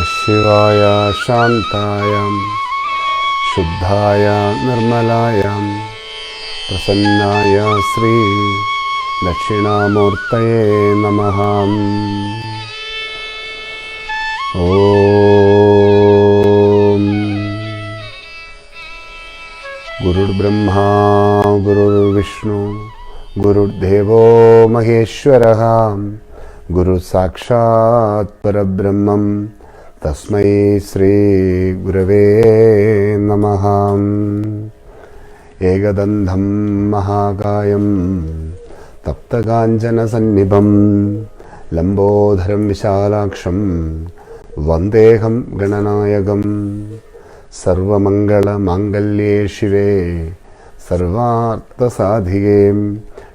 शिवाय शांताय शुद्धाय निर्मलाय प्रसन्नाय श्री दक्षिणामूर्तये नमः। ओम गुरुर्ब्रह्मा गुरुर्विष्णु गुरुर्देवो महेश्वरः गुरु साक्षात् परब्रह्मं तस्मै श्री गुरवे नमः। एकदन्तं महाकायं तप्तकाञ्चनसन्निभं लम्बोदरं विशालाक्षं वन्देऽहं गणनायकं। सर्वमङ्गलमाङ्गल्ये शिवे सर्वार्थसाधिके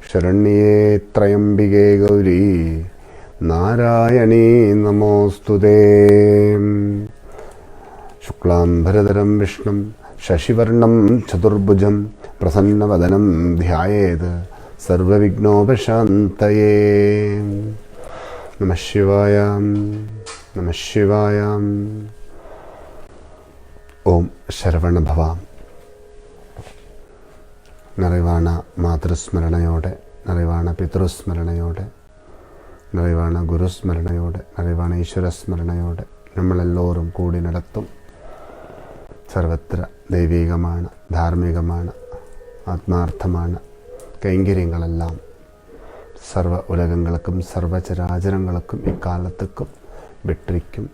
शरण्ये त्र्यम्बिके गौरी नारायणी नमोस्तुते। शुक्लाम्बरधरं विष्णुं शशिवर्णं चतुर्भुजं प्रसन्नवदनं ध्यायेत् सर्वविघ्नोपशान्तये। नमः शिवाय नमः शिवाय। ओम शरवणभव। நிறைவான மாதൃஸ்மரணையோடு, நிறைவான பித்ருஸ்மரணையோடு, நிறைவான குருஸ்மரணையோடு, நிறைவான ஈஸ்வரஸ்மரணையோடு നമ്മളെല്ലാവരും കൂടി നടത്തും സർവത്ര ദൈവികമാണ്, ധാർമ്മികമാണ്, ആത്മാർത്ഥമാണ് കൈങ്കര്യങ്ങളെല്ലാം സർവ ഉലകങ്ങൾക്കും സർവചരാചരങ്ങൾക്കും ഇക്കാലത്തുക്കും வெற்றிக்கும்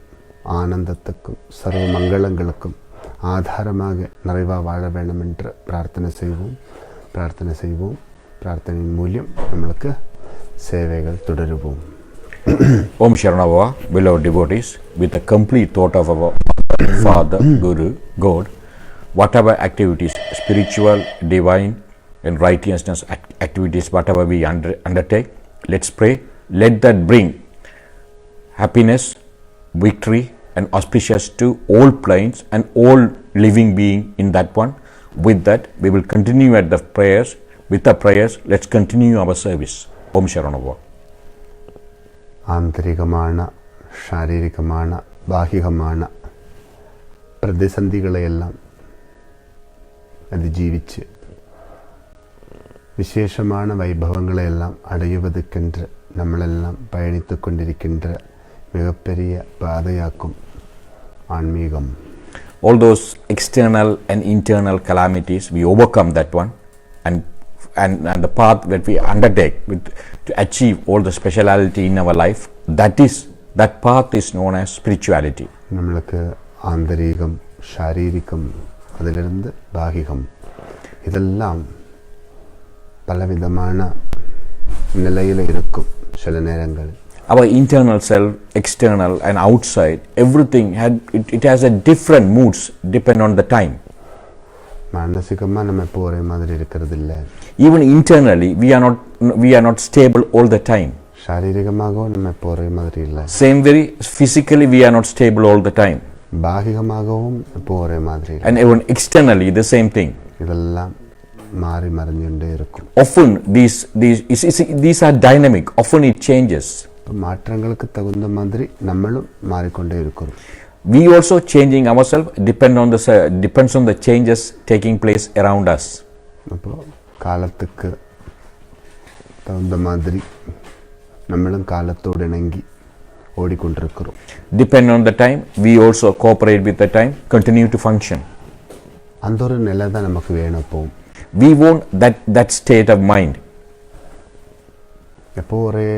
ஆனந்தத்துக்கும் சர்வ மங்களங்களுக்கும் ஆதாரமாக நிறைவாக வாழ வேண்டும் என்று பிரார்த்தனை செய்வோம். பிரார்த்தனையின் மூலம் நம்மளுக்கு சேவைகள் தொடருவோம். Om Sharanava, beloved devotees, with a complete thought of our Father, Guru, God, whatever activities, spiritual, divine, and righteousness activities, whatever we undertake, let's pray. Let that bring happiness, victory, and auspicious to all planes and all living being in that one. With that, we will continue at the prayers. With the prayers, let's continue our service. Om Sharanava. ആന്തരികമാണ്, ശാരീരികമാണ്, ബാഹ്യമാണ് പ്രതിസന്ധികളെയെല്ലാം അതിജീവിച്ച് விசேஷமான வைபவங்களையெல்லாம் அடைவதற்கென்று നമ്മളെല്ലാം பயணித்து கொண்டிருக்கின்ற மிகப்பெரிய பாதையாக்கும் ஆன்மீகம். All those external and internal calamities, we overcome that one, and the path that we undertake to achieve all the speciality in our life, that path is known as spirituality. நம்மளுக்கு ஆந்தரிகம், ஷாரீரிகம், அதிலிருந்து பாகிகம், இதெல்லாம் பலவிதமான நிலையில் இருக்கும். சில நேரங்களில் our internal self, external and outside, everything it has a different moods depend on the time. மானசிகமா நம்ம எப்போ ஒரே மாதிரி இருக்கிறது இல்ல. Even internally we are not stable all the time. ஷாரீரிகமாகவும் நம்ம எப்போ ஒரே மாதிரி இல்ல. Same way physically we are not stable all the time. பாகிகமாகவும் எப்போ ஒரே மாதிரி இல்ல. And even externally the same thing. இதெல்லாம் மாறி மறைஞ்சுட்டே இருக்கும். Often these are dynamic. Often it changes. மாற்றங்களுக்கு தகுந்த மாதிரி நம்மளும் மாறிக்கொண்டே இருக்கிறோம். We also changing ourselves depends on the changes taking place around us. அப்போ காலத்துக்கு தகுந்த மாதிரி நம்மளும் காலத்தோடு இணங்கி ஓடிக்கொண்டிருக்கிறோம். Depend on the time, we also cooperate with the time, continue to function. அந்த ஒரு நிலை தான் நமக்கு வேணும். அப்போ we want that state of mind. எப்போ ஒரே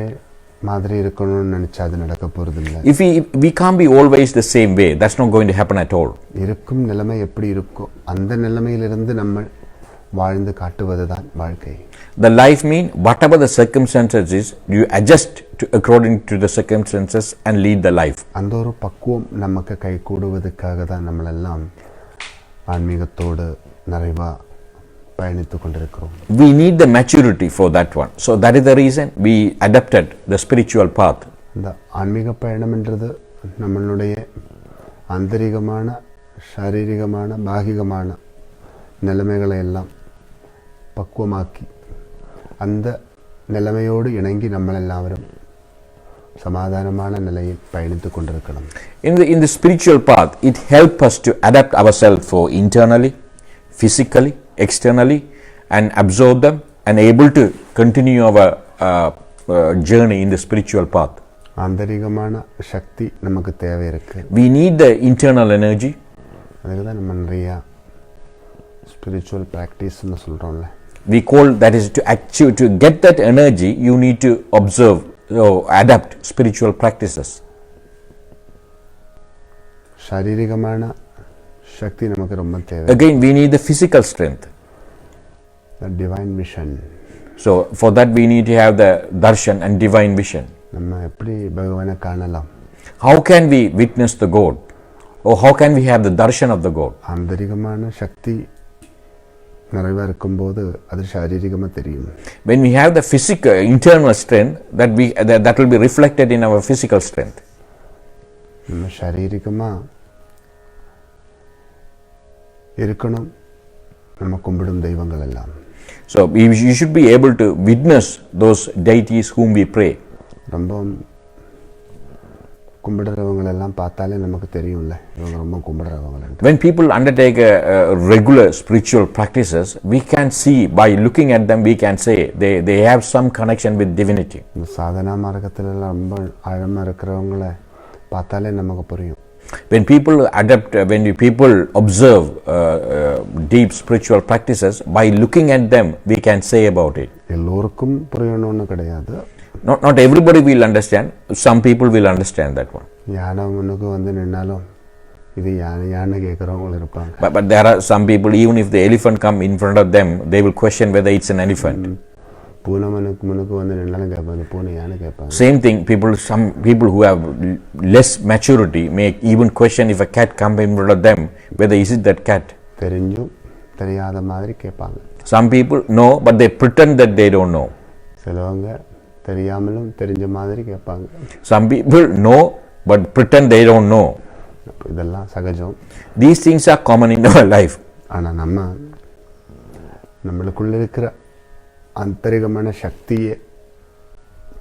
மாதிரி இருக்கணும்னு நினைச்சா அது நடக்க போறது இல்ல. If we can't be always the same way, that's not going to happen at all. இருக்கும் நிலைமை எப்படி இருக்கோ அந்த நிலைமையிலிருந்து நம்ம வாழ்ந்து காட்டுவதுதான் வாழ்க்கை. The life mean whatever the circumstances is, you adjust to according to the circumstances and lead the life. அந்த ஒரு பக்குவம் நமக்கு கை கூடுவதற்காக தான் நம்மளெல்லாம் ஆன்மீகத்தோடு நிறைவா பயணித்து கொண்டிருக்கிறோம். We need the maturity for that one. So that is the reason we adapted the spiritual path. இந்த ஆன்மீக பயணம்ன்றது நம்மளுடைய ஆந்தரிகமான, ஷாரீரிகமான, பாகிகமான நிலைமைகளை எல்லாம் பக்குவமாக்கி அந்த நிலைமையோடு இணங்கி നമ്മളെല്ലാവരും சமாதானமான நிலையில் பயணித்து கொண்டிருக்கணும். In the spiritual path, it helps us to adapt ourselves for internally, physically, externally, and absorb them and able to continue our journey in the spiritual path. ஆந்தரிகமான சக்தி நமக்கு தேவை இருக்கு. We need the internal energy. அதுக்கு தான் நம்ம நிறைய spiritual ப்ராக்டிஸ்னு சொல்கிறோம்ல. We call that is to get that energy, you need to observe or adapt spiritual practices. சாரீரிகமான சக்தி நமக்கு ரொம்ப தேவை. Again, we need the physical strength. The divine vision. So for that we need to have the darshan and divine vision. நம்ம எப்படி பகவானை காணலாம்? How can we witness the God? Or how can we have the darshan of the God? ஆந்தரிகமான சக்தி நிறைவாக இருக்கும்போது அது சாரீரிகமாக தெரியும். When we have the physical internal strength, that will be reflected in our physical strength. நம்ம சாரீரிகமாக இருக்கணும் நம்ம கும்பிடும் தெய்வங்கள் எல்லாம். So you should be able to witness those deities whom we pray. ரொம்ப கும்பிடுறவங்களெல்லாம் பார்த்தாலே நமக்கு தெரியும்ல இவங்க ரொம்ப கும்பிடுறவங்க. When people undertake regular spiritual practices, we can see by looking at them, we can say they have some connection with divinity. இந்த சாதனா மார்க்கத்திலெல்லாம் ரொம்ப ஆழமாக இருக்கிறவங்கள பார்த்தாலே நமக்கு புரியும். When people people observe deep spiritual practices, by looking at them, we can say about it. எல்லோருக்கும் புரியணும்னு கிடையாது. Not everybody will understand. Some people will understand that one. யானை முன்னுக்கு வந்து நின்னாலும் இது யானை கேட்குறவங்க இருப்பாங்க. But there are some people, even if the elephant come in front of them, they will question whether it's an elephant. பூனை முன்னுக்கு வந்து நின்னாலும் கேட்பாங்க பூனை யானை கேட்பாங்க. Same thing, some people who have less maturity may even question if a cat come in front of them, whether is it that cat. தெரிஞ்சும் தெரியாத மாதிரி கேட்பாங்க. Some people know, but they pretend that they don't know. சிலவங்க தெரியாமலும் தெரிஞ்ச மாதிரி கேட்பாங்க. Some people know but pretend they don't know. இதெல்லாம் சகஜம். These things are common in our life. ஆனால் நம்மளுக்குள்ள இருக்கிற ஆந்தரிகமான சக்தியை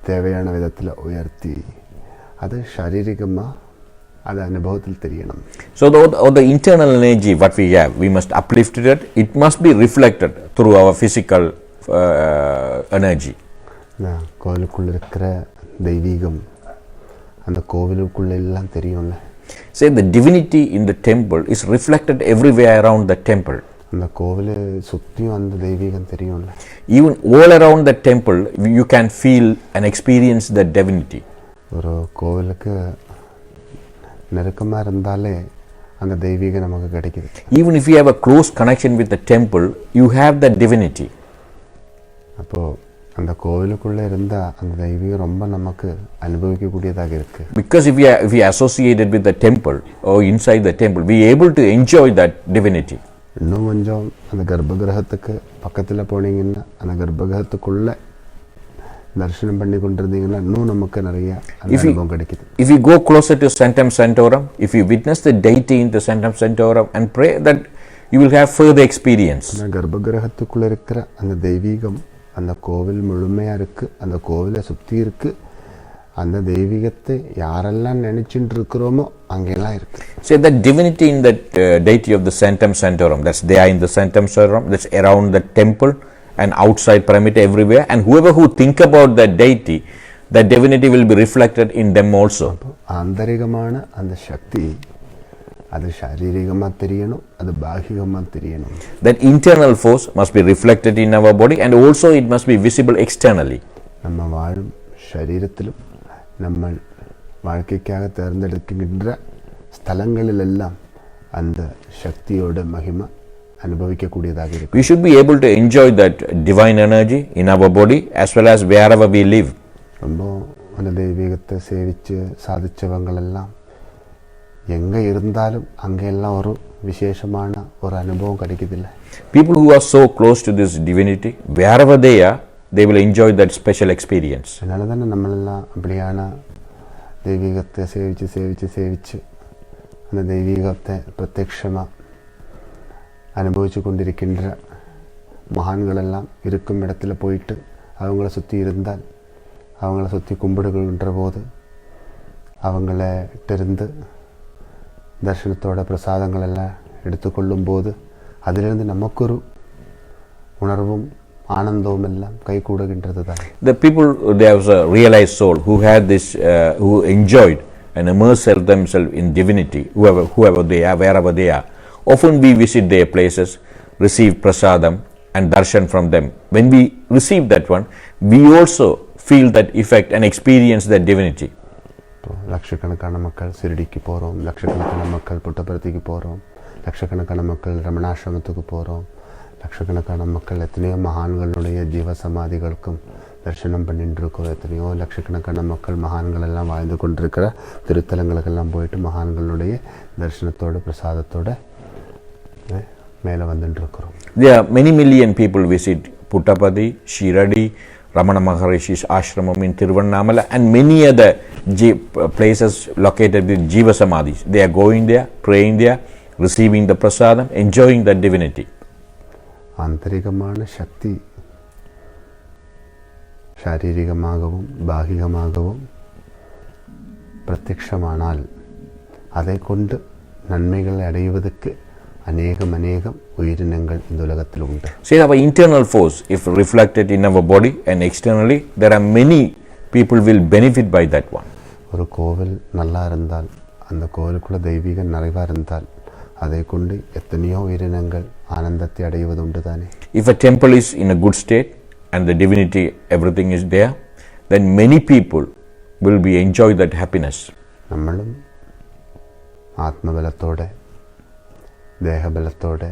தேவையான விதத்தில் உயர்த்தி அது சாரீரிகமாக அது அனுபவத்தில் தெரியணும். So the internal energy what we have, we must uplift it. It must be reflected through our physical energy. கோவிலுக்குள்ள இருக்கிற தெய்வீகம் அந்த கோவிலுக்குள்ள எல்லாம் தெரியும்ல. Say the divinity in the temple is reflected everywhere around the temple. அந்த கோவிலை சுற்றியும் அந்த தெய்வீகம் தெரியும்ல. Even all around the temple you can feel and experience the divinity. ஒரு கோவிலுக்கு நெருக்கமாக இருந்தாலே அந்த தெய்வீகம் நமக்கு கிடைக்குது. Even if you have a close connection with the temple, you have that divinity. அப்போது அந்த கோவிலுக்குள்ளே இருந்தால் அந்த தெய்வீகம் ரொம்ப நமக்கு அனுபவிக்கக்கூடியதாக இருக்கு. Because if we are associated with the temple or inside the temple, we are able to enjoy that divinity. இன்னும் கொஞ்சம் அந்த கர்ப்பகிரகத்துக்கு பக்கத்தில் போனீங்கன்னா அந்த கர்ப்பகிரகத்துக்குள்ளே தரிசனம் பண்ணி கொண்டிருந்தீங்கன்னா இன்னும் நமக்கு நிறைய அனுபவம் கிடைக்குது. If you go closer to Sanctum Sanctorum, if you witness the deity in the Sanctum Sanctorum and pray, that you will have further experience. கர்ப்பகிரகத்துக்குள்ளே இருக்கிற அந்த தெய்வீகம் அந்த கோவில் முழுமையாக இருக்குது. அந்த கோவிலை சுற்றி இருக்குது. அந்த தெய்வீகத்தை யாரெல்லாம் நினைச்சுட்டு இருக்கிறோமோ அங்கெல்லாம் இருக்கு. So the divinity in the deity of the Sanctum Sanctorum, that's there in the Sanctum Sanctorum, that's around the temple and outside perimeter everywhere, and whoever who think about that deity, that divinity will be reflected in them also. ஆந்தரிகமான அந்த சக்தி அது சாரீரிகமாக தெரியணும், அது பாகிகமாக தெரியணும். That internal force must be reflected in our body and also it must be visible externally. நம்ம வாழும் சரீரத்திலும் நம்ம வாழ்க்கைக்காக தேர்ந்தெடுக்கின்ற ஸ்தலங்களிலெல்லாம் அந்த சக்தியோட மகிமை அனுபவிக்கக்கூடியதாக இருக்கு. We should be able to enjoy that divine energy in our body as well as wherever we live. ரொம்ப அந்த தெய்வீகத்தை சேவித்து சாதிச்சவங்களெல்லாம் எங்கே இருந்தாலும் அங்கெல்லாம் ஒரு விசேஷமான ஒரு அனுபவம் கிடைக்குதில்ல. People who are so close to this divinity, wherever they are, they will enjoy that special experience. அதனால தானே நம்மளெல்லாம் அப்படியான தெய்வீகத்தை சேவிச்சு அந்த தெய்வீகத்தை பிரத்யட்சமாக அனுபவித்து கொண்டிருக்கின்ற மகான்களெல்லாம் இருக்கும் இடத்துல போயிட்டு அவங்கள சுற்றி இருந்தால் அவங்கள சுற்றி கும்பிடுகின்ற போது அவங்கள்ட்ட தரிசனத்தோட பிரசாதங்களெல்லாம் எடுத்துக்கொள்ளும்போது அதிலிருந்து நமக்கொரு உணர்வும் ஆனந்தமும் எல்லாம் கைகூடுகின்றது தான். The people, they have a realized soul who had this, who enjoyed and immersed themselves in divinity, whoever they are, wherever they are. Often we visit their places, receive prasadam and darshan from them. When we receive that one, we also feel that effect and experience that divinity. லட்சக்கணக்கான மக்கள் சிறுடிக்கு போகிறோம், லட்சக்கணக்கான மக்கள் புட்டபர்த்திக்கு போகிறோம், லட்சக்கணக்கான மக்கள் ரமணாசிரமத்துக்கு போகிறோம், லட்சக்கணக்கான மக்கள் எத்தனையோ மகான்களுடைய ஜீவ சமாதிகளுக்கும் தரிசனம் பண்ணிட்டு இருக்கோம். எத்தனையோ லட்சக்கணக்கான மக்கள் மகான்கள் எல்லாம் வாழ்ந்து கொண்டிருக்கிற திருத்தலங்களுக்கெல்லாம் போயிட்டு மகான்களுடைய தரிசனத்தோட பிரசாதத்தோட மேலே வந்துட்டு இருக்கிறோம். There are many million people visit Puttaparthi, Shiradi, Ramana Maharishi's ashramam in Tiruvannamalai and many other places located with Jiva Samadhis. They are going there, praying there, receiving the prasadam, enjoying that divinity. ஆந்தரிகமான சக்தி சாரீரிகமாகவும் பாகிகமாகவும் பிரத்யக்ஷமானால் அதை கொண்டு நன்மைகளை அடைவதற்கு அநேகம் உயிரினங்கள் இந்த உலகத்தில் உண்டு. See, our internal force, if reflected in our body and externally, there are many people will benefit by that one. ஒரு கோவில் நல்லா இருந்தால், அந்த கோவிலுக்குள்ள தெய்வீக நிறைவாக இருந்தால், அதை கொண்டு எத்தனையோ உயிரினங்கள் ஆனந்தத்தை அடைவது உண்டு தானே. If a temple is in a good state and the divinity, everything is there, then many people will be enjoy that happiness. நம்மளும் ஆத்மபலத்தோட தேகபலத்தோட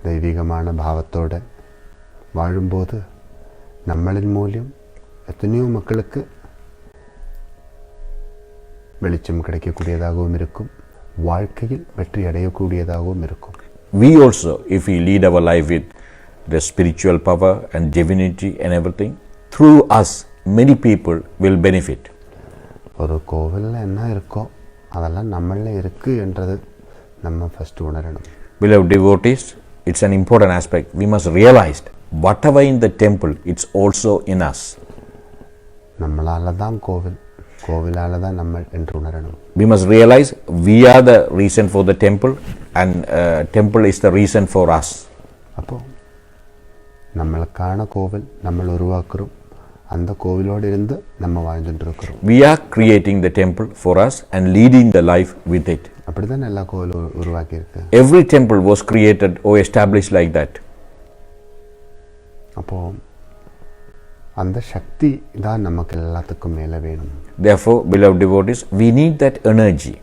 தெய்வீகமான பாவத்தோட வாழும்போது நம்மளின் மூலியம் எத்தனையோ மக்களுக்கு வெளிச்சம் கிடைக்கக்கூடியதாகவும் இருக்கும், வாழ்க்கையில் வெற்றி அடையக்கூடியதாகவும் இருக்கும். We also, if we lead our life with the spiritual power and divinity and everything, through us many people will benefit. ஒரு கோவிலில் என்ன இருக்கோ அதெல்லாம் நம்மள இருக்கு என்றது நம்ம ஃபர்ஸ்ட் உணரணும். Beloved devotees, it's an important aspect. We must realize whatever in the temple, it's also in us. நம்மளால தான் கோவில், கோவிலால தான் நம்ம என்று உணரணும். We must realize we are the reason for the temple and temple is the reason for us. அப்போ நம்மளுக்கான கோவில் நம்ம உருவாக்குறோம், அந்த கோவிலோடு இருந்து நம்ம வாழ்ந்துட்டு இருக்கிறோம். We are creating the temple for us and leading the life with it. அப்படிதான் எல்லா கோவிலும் உருவாக்கி இருக்கு. Every temple was created or established like that. அப்போ அந்த சக்தி தான் நமக்கு எல்லாத்துக்கும் மேலே வேணும். Therefore, beloved devotees, we need that energy.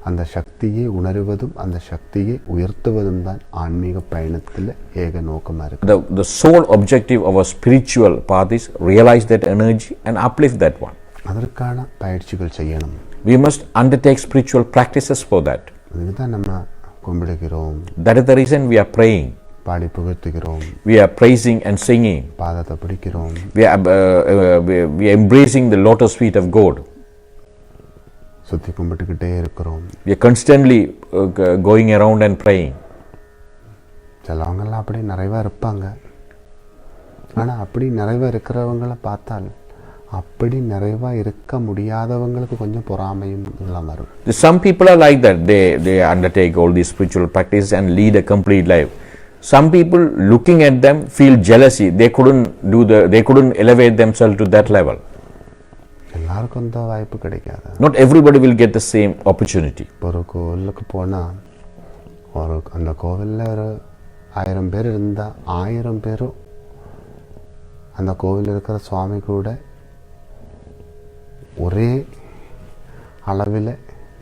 அந்த சக்தியை உணர்வதும் அந்த சக்தியை உயர்த்துவதும் தான் ஆன்மீக பயணத்தில் ஏக நோக்கமா இருக்கு. The sole objective of our spiritual path is realize that energy and uplift that one. அதற்கான பயிற்சிகள் செய்யணும். We must undertake spiritual practices for that. இதுதான் நம்ம கும்பிடுகிறோம். That is the reason we are praying. Body புகழ்த்துகிறோம். We are praising and singing. பாதத்தை பிடிக்கிறோம். We are embracing the lotus feet of God. சுத்தி கும்பிட்டுக்கிட்டே இருக்கிறோம். We are constantly going around and praying. சிலவங்கெல்லாம் அப்படி நிறைவா இருப்பாங்க, ஆனால் அப்படி நிறைவா இருக்கிறவங்களை பார்த்தால் அப்படி நிறைவா இருக்க முடியாதவங்களுக்கு கொஞ்சம் பொறாமையும் எல்லாம் வரும். Some people are like that. They undertake all these spiritual practices and lead a complete life. Some people looking at them feel jealousy. They couldn't elevate themselves to that level. எல்லாருக்கும் இந்த வாய்ப்பு கிடைக்காது. Not everybody will get the same opportunity. ஒரு கோவிலுக்கு போனால் அந்த கோவிலில் ஒரு 1000 பேர் இருந்தால் 1000 பேரும் அந்த கோவில் இருக்கிற சுவாமி கூட ஒரே அளவில்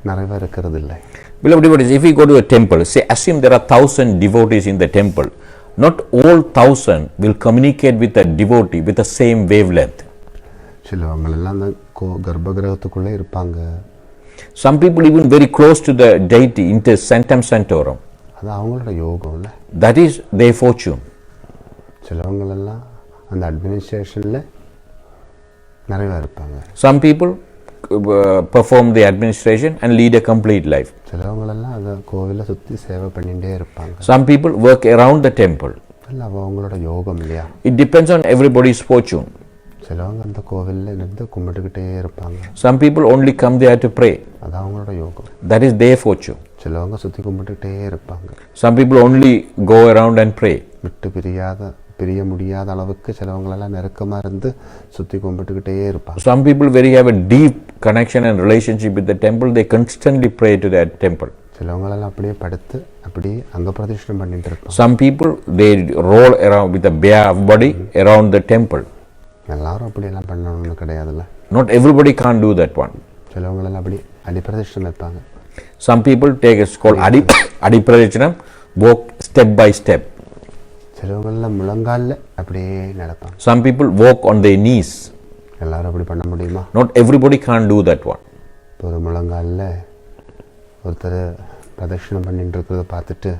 நிறைவா இருக்கிறது இல்லை. Beloved devotees, if we go to a temple, say assume there are 1000 devotees in the temple, not all 1000 will communicate with a devotee with the same wavelength. சிலவங்களெல்லாம் அந்த கர்ப்பகிரகத்துக்குள்ளே இருப்பாங்க. Some people even very close to the deity, inter sanctum sanctorum. அது அவங்களோட யோகம் இல்லை. That is their fortune. சிலவங்களெல்லாம் அந்த அட்மினிஸ்ட்ரேஷனில் நிறைவா இருப்பாங்க. Some people perform the administration and lead a complete life. சிலவங்களெல்லாம் அந்த கோவிலை சுற்றி சேவை பண்ணிகிட்டே இருப்பாங்க. Some people work around the temple. இல்லை அவங்களோட யோகம் இல்லையா? It depends on everybody's fortune. சிலவங்க அந்த கோவிலில் இருந்து கும்பிட்டுக்கிட்டே இருப்பாங்க. Some people only come there to pray. அது அவங்களோட யோகம். That is their fortune. சிலவங்க சுற்றி கும்பிட்டுக்கிட்டே இருப்பாங்க. Some people only go around and pray. விட்டு பிரிய முடியாத அளவுக்கு சிலவங்களெல்லாம் நெருக்கமாக இருந்து சுற்றி கும்பிட்டுக்கிட்டே இருப்பாங்க. Some people have a deep connection and relationship with the temple. They constantly pray to that temple. சிலவங்களெல்லாம் அப்படியே படுத்து அப்படியே அங்க பிரதிஷ்டம் பண்ணிட்டு இருப்பாங்க. Some people they roll around with a bare body around the temple. எல்லாரும் அப்படியெல்லாம் பண்ணணும்னு கிடையாதுல்ல. Not everybody can't do that one. சிலவங்களெல்லாம் அப்படி அடிப்பிரதிஷ்டம் வைப்பாங்க. Some people take a called adipradikshanam, walk step by step. சிலவங்களெல்லாம் முழங்கால்ல அப்படியே நடப்பாங்க. Some people walk on their knees. எல்லாரும் அப்படி பண்ண முடியுமா? Not everybody can't do that one. ஒரு முழங்கால்ல ஒருத்தர் பிரதட்சணம் பண்ணிட்டு இருக்கிறத பார்த்துட்டு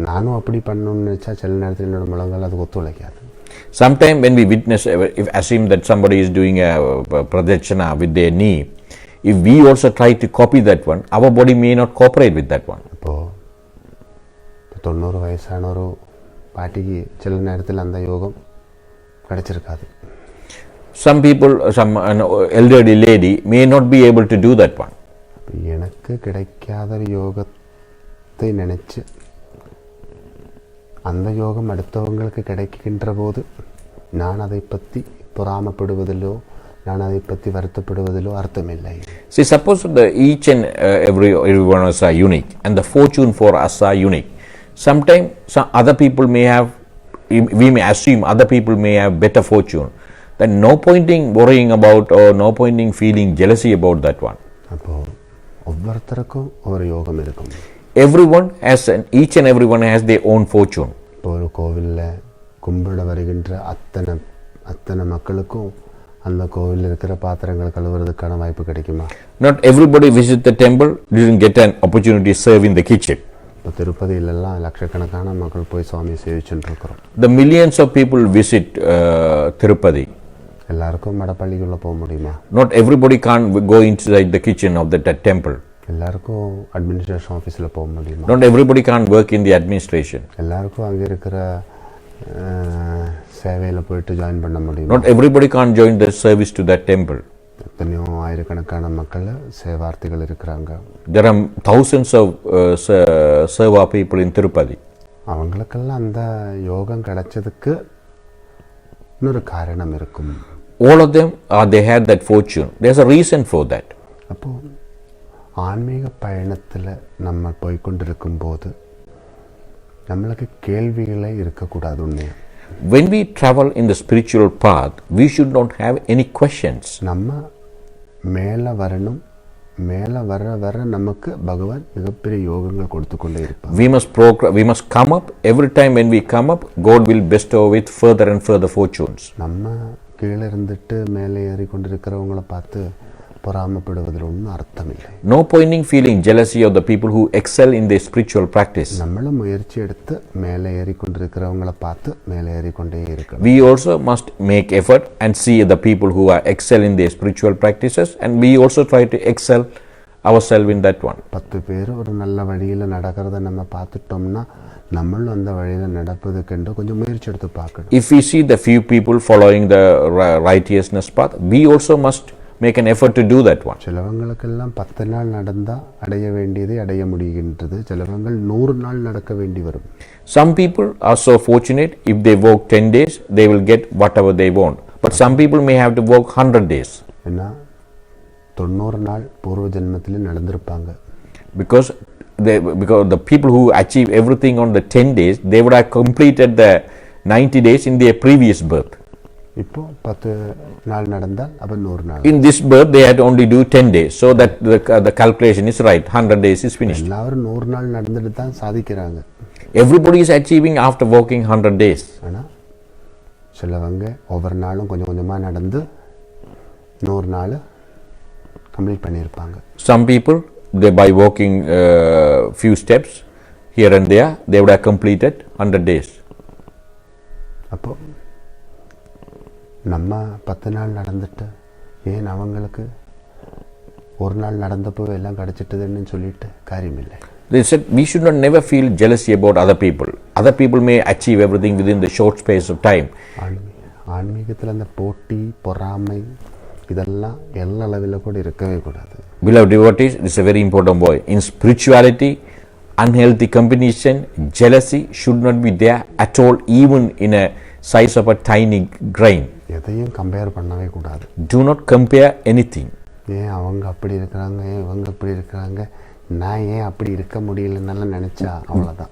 நானும் அப்படி பண்ணணும்னு நினச்சா சில நேரத்தில் என்னோட முழங்கால் அது ஒத்துழைக்காது. Sometimes when we witness, if assume that somebody is doing a pradakshana with their knee, if we also try to copy that one, our body may not cooperate with that one. இப்போது 90 வயசான ஒரு பாட்டிக்கு சில நேரத்தில் அந்த யோகம் கிடைச்சிருக்காது. Some people, some elderly lady may not be able to do that one. எனக்கு கிடைக்காத யோகத்தை நினைச்சு அந்த யோகம் அடுத்தவங்களுக்கு கிடைக்கின்ற போது நான் அதை பற்றி பொறாமப்படுவதிலோ நான் அதை பற்றி வருத்தப்படுவதிலோ அர்த்தமில்லை. See, suppose each and everyone is unique and the fortune for us are unique. Sometimes some other people may have, we may assume other people may have better fortune. Then no pointing worrying about or no pointing feeling jealousy about that one. அப்போது ஒவ்வொருத்தருக்கும் ஒரு யோகம் இருக்கும். Everyone has, each and everyone has their own fortune. இப்போ ஒரு கோவிலில் கும்பிட வருகின்ற அத்தனை மக்களுக்கும் அந்த கோவிலில் இருக்கிற பாத்திரங்கள் கழுவுறதுக்கான வாய்ப்பு கிடைக்குமா? Not everybody visit the temple didn't get an opportunity to serve in the kitchen. இப்போ திருப்பதியிலெல்லாம் லட்சக்கணக்கான மக்கள் போய் சுவாமியை சேவிச்சுட்டு இருக்கிறோம். The millions of people visit Tirupati. எல்லாருக்கும் மடப்பள்ளிக்குள்ளே போக முடியுமா? Not everybody can't go inside the kitchen of the temple. எல்லாருக்கும் அட்மினிஸ்ட்ரேஷன் ஆஃபீஸில் போக முடியுமா? Not everybody can't work in the administration. எல்லாருக்கும் அங்கே இருக்கிற சேவையில் போயிட்டு ஜாயின் பண்ண முடியும். Not everybody can't join the service to that temple. எத்தனையோ ஆயிரக்கணக்கான மக்கள் சேவார்த்திகள் இருக்கிறாங்க. There are thousands of seva people in Tirupati. அவங்களுக்கெல்லாம் அந்த யோகம் கிடைச்சதுக்கு இன்னொரு காரணம் இருக்கும். All of them they had that fortune. There's a reason for that. அப்போது ஆன்மீக பயணத்தில் நம்ம போய்கொண்டிருக்கும் போது நம்மளுக்கு கேள்விகளே இருக்கக்கூடாது. உண்மையாக when we travel in the spiritual path, we should not have any questions. நம்ம மேலே வரணும். மேலே வர நமக்கு பகவான் மிகப்பெரிய யோகங்கள் கொடுத்து கொண்டே இருப்பார். We must come up. Every time when we come up, God will bestow with further and further fortunes. நம்ம கீழே இருந்துட்டு மேலே ஏறி கொண்டிருக்கிறவங்கள பார்த்து பொறாமப்படுவதில் ஒன்றும் அர்த்தம் இல்லை. No pointing feeling jealousy of the people who excel in their spiritual practice. நம்மளும் முயற்சி எடுத்து மேலே ஏறி கொண்டிருக்கிறவங்கள பார்த்து மேலே ஏறி கொண்டே இருக்கணும். We also must make effort and see the people who are excel in their spiritual practices, and we also try to excel ourselves in that one. 10 பேர் ஒரு நல்ல வழியில் நடக்கிறத நம்ம பார்த்துட்டோம்னா நம்மளும் அந்த வழியில் நடப்பதுக்கென்று கொஞ்சம் முயற்சி எடுத்து பார்க்கணும். If we see the few people following the righteousness path, we also must make an effort to do that one. சிலவங்களுக்கெல்லாம் 10 நாள் நடந்தால் அடைய வேண்டியதை அடைய முடிகின்றது. சிலவங்கள் 100 நாள் நடக்க வேண்டி வரும். Some people are so fortunate, if they work 10 days, they will get whatever they want. But some people may have to work 100 days. ஏன்னா 90 நாள் பூர்வ ஜென்மத்தில் நடந்திருப்பாங்க. Because the people who achieve everything on the 10 days, they would have completed the 90 days in their previous birth. இப்போ 10 நாள் நடந்தால் அப்போ 100 நாள். In this birth they had to only do 10 days, so that the calculation is right. 100 days is finished. எல்லாரும் 100 நாள் நடந்துட்டு தான் சாதிக்கிறாங்க. Everybody is achieving after working 100 days. ஆனால் சிலவங்க ஒவ்வொரு நாளும் கொஞ்சம் கொஞ்சமாக நடந்து 100 நாள் கம்ப்ளீட் பண்ணியிருப்பாங்க. Some people, by walking few steps here and there, they would have completed 100 days. அப்போ நம்ம 10 நாள் நடந்துட்டு ஏன் அவங்களுக்கு ஒரு நாள் நடந்தப்போ எல்லாம் கிடைச்சிட்டதுன்னு சொல்லிட்டு காரியம் இல்லை. They said we should not never feel jealousy about other people. Other people may achieve everything within the short space of time. ஆன்மீகத்தில் அந்த போட்டி பொறாமை இதெல்லாம் எல்லா அளவில் கூட இருக்கவே கூடாது. Beloved devotees, this is a very important point. In spirituality, unhealthy competition, jealousy should not be there at all, even in a size of a tiny grain. எதையும் கம்பேர் பண்ணவே கூடாது. Do not compare anything. ஏன் அவங்க அப்படி இருக்கிறாங்க, ஏன் இவங்க அப்படி இருக்கிறாங்க, நான் ஏன் அப்படி இருக்க முடியலன்னாலும் நினச்சா அவ்வளோதான்.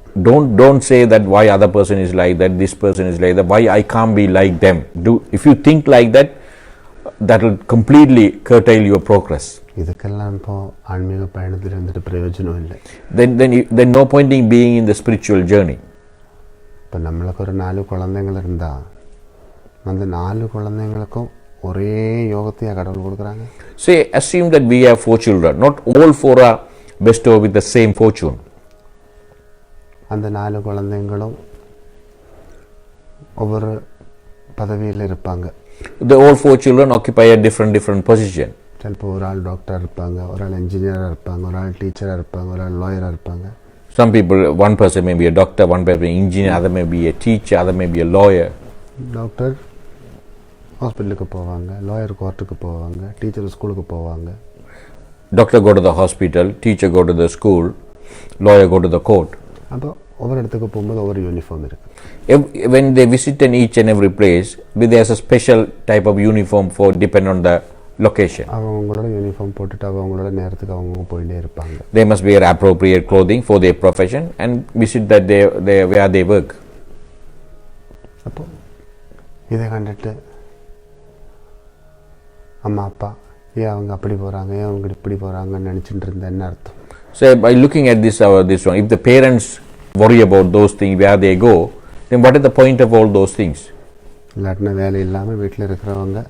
Don't say that why other person is like that, this person is like that, why I can't be like them. If you think like that, that will completely curtail your progress. இதுக்கெல்லாம் இப்போ ஆன்மீக பயணத்தில் இருந்துட்டு பிரயோஜனம் இல்லை. Then no point in being in the spiritual journey. இப்போ நம்மளுக்கு ஒரு 4 குழந்தைங்கள் இருந்தால் அந்த 4 குழந்தைங்களுக்கும் ஒரே யோகத்தையா கடவுள் கொடுக்குறாங்க. Say, assume that we have 4 children. Not all 4 are bestowed with the same fortune. அந்த 4 குழந்தைங்களும் ஒவ்வொரு பதவியில் இருப்பாங்க. The all 4 children occupy a different position. சிலப்போ ஒரு ஆள் டாக்டராக இருப்பாங்க, ஒரு ஆள் இன்ஜினியராக இருப்பாங்க, ஒரு ஆள் டீச்சராக இருப்பாங்க, ஒரு ஆள் லாயராக இருப்பாங்க. Some people, one person may be a doctor, one person may be an engineer, other may be a teacher, other may be a lawyer. Doctor ஹாஸ்பிட்டலுக்கு போவாங்க, லாயர் கோர்ட்டுக்கு போவாங்க, டீச்சர் ஸ்கூலுக்கு போவாங்க. Doctor go to the hospital, teacher go to the school, lawyer go to the court. அப்போ ஒவ்வொரு இடத்துக்கு போகும்போது ஒவ்வொரு யூனிஃபார்ம் இருக்குது. When they visit in each and every place, there's a special type of uniform for depend on the location. அவங்களோட uniform போட்டுட்டு அவங்களோட நேரத்துக்கு அவங்க போயிட்டே இருப்பாங்க. They must wear appropriate clothing for their profession and visit that they where they work. அப்போ இதை கண்டுட்டு அம்மா அப்பா ஏன் அவங்க அப்படி போகிறாங்க, ஏன் அவங்க இப்படி போகிறாங்கன்னு நினச்சிட்டு இருந்த என்ன அர்த்தம்? So by looking at this one, if the parents worry about those things where they go, then what is the point of all those things? இல்லாட்டினா வேலை இல்லாமல் வீட்டில் இருக்கிறவங்க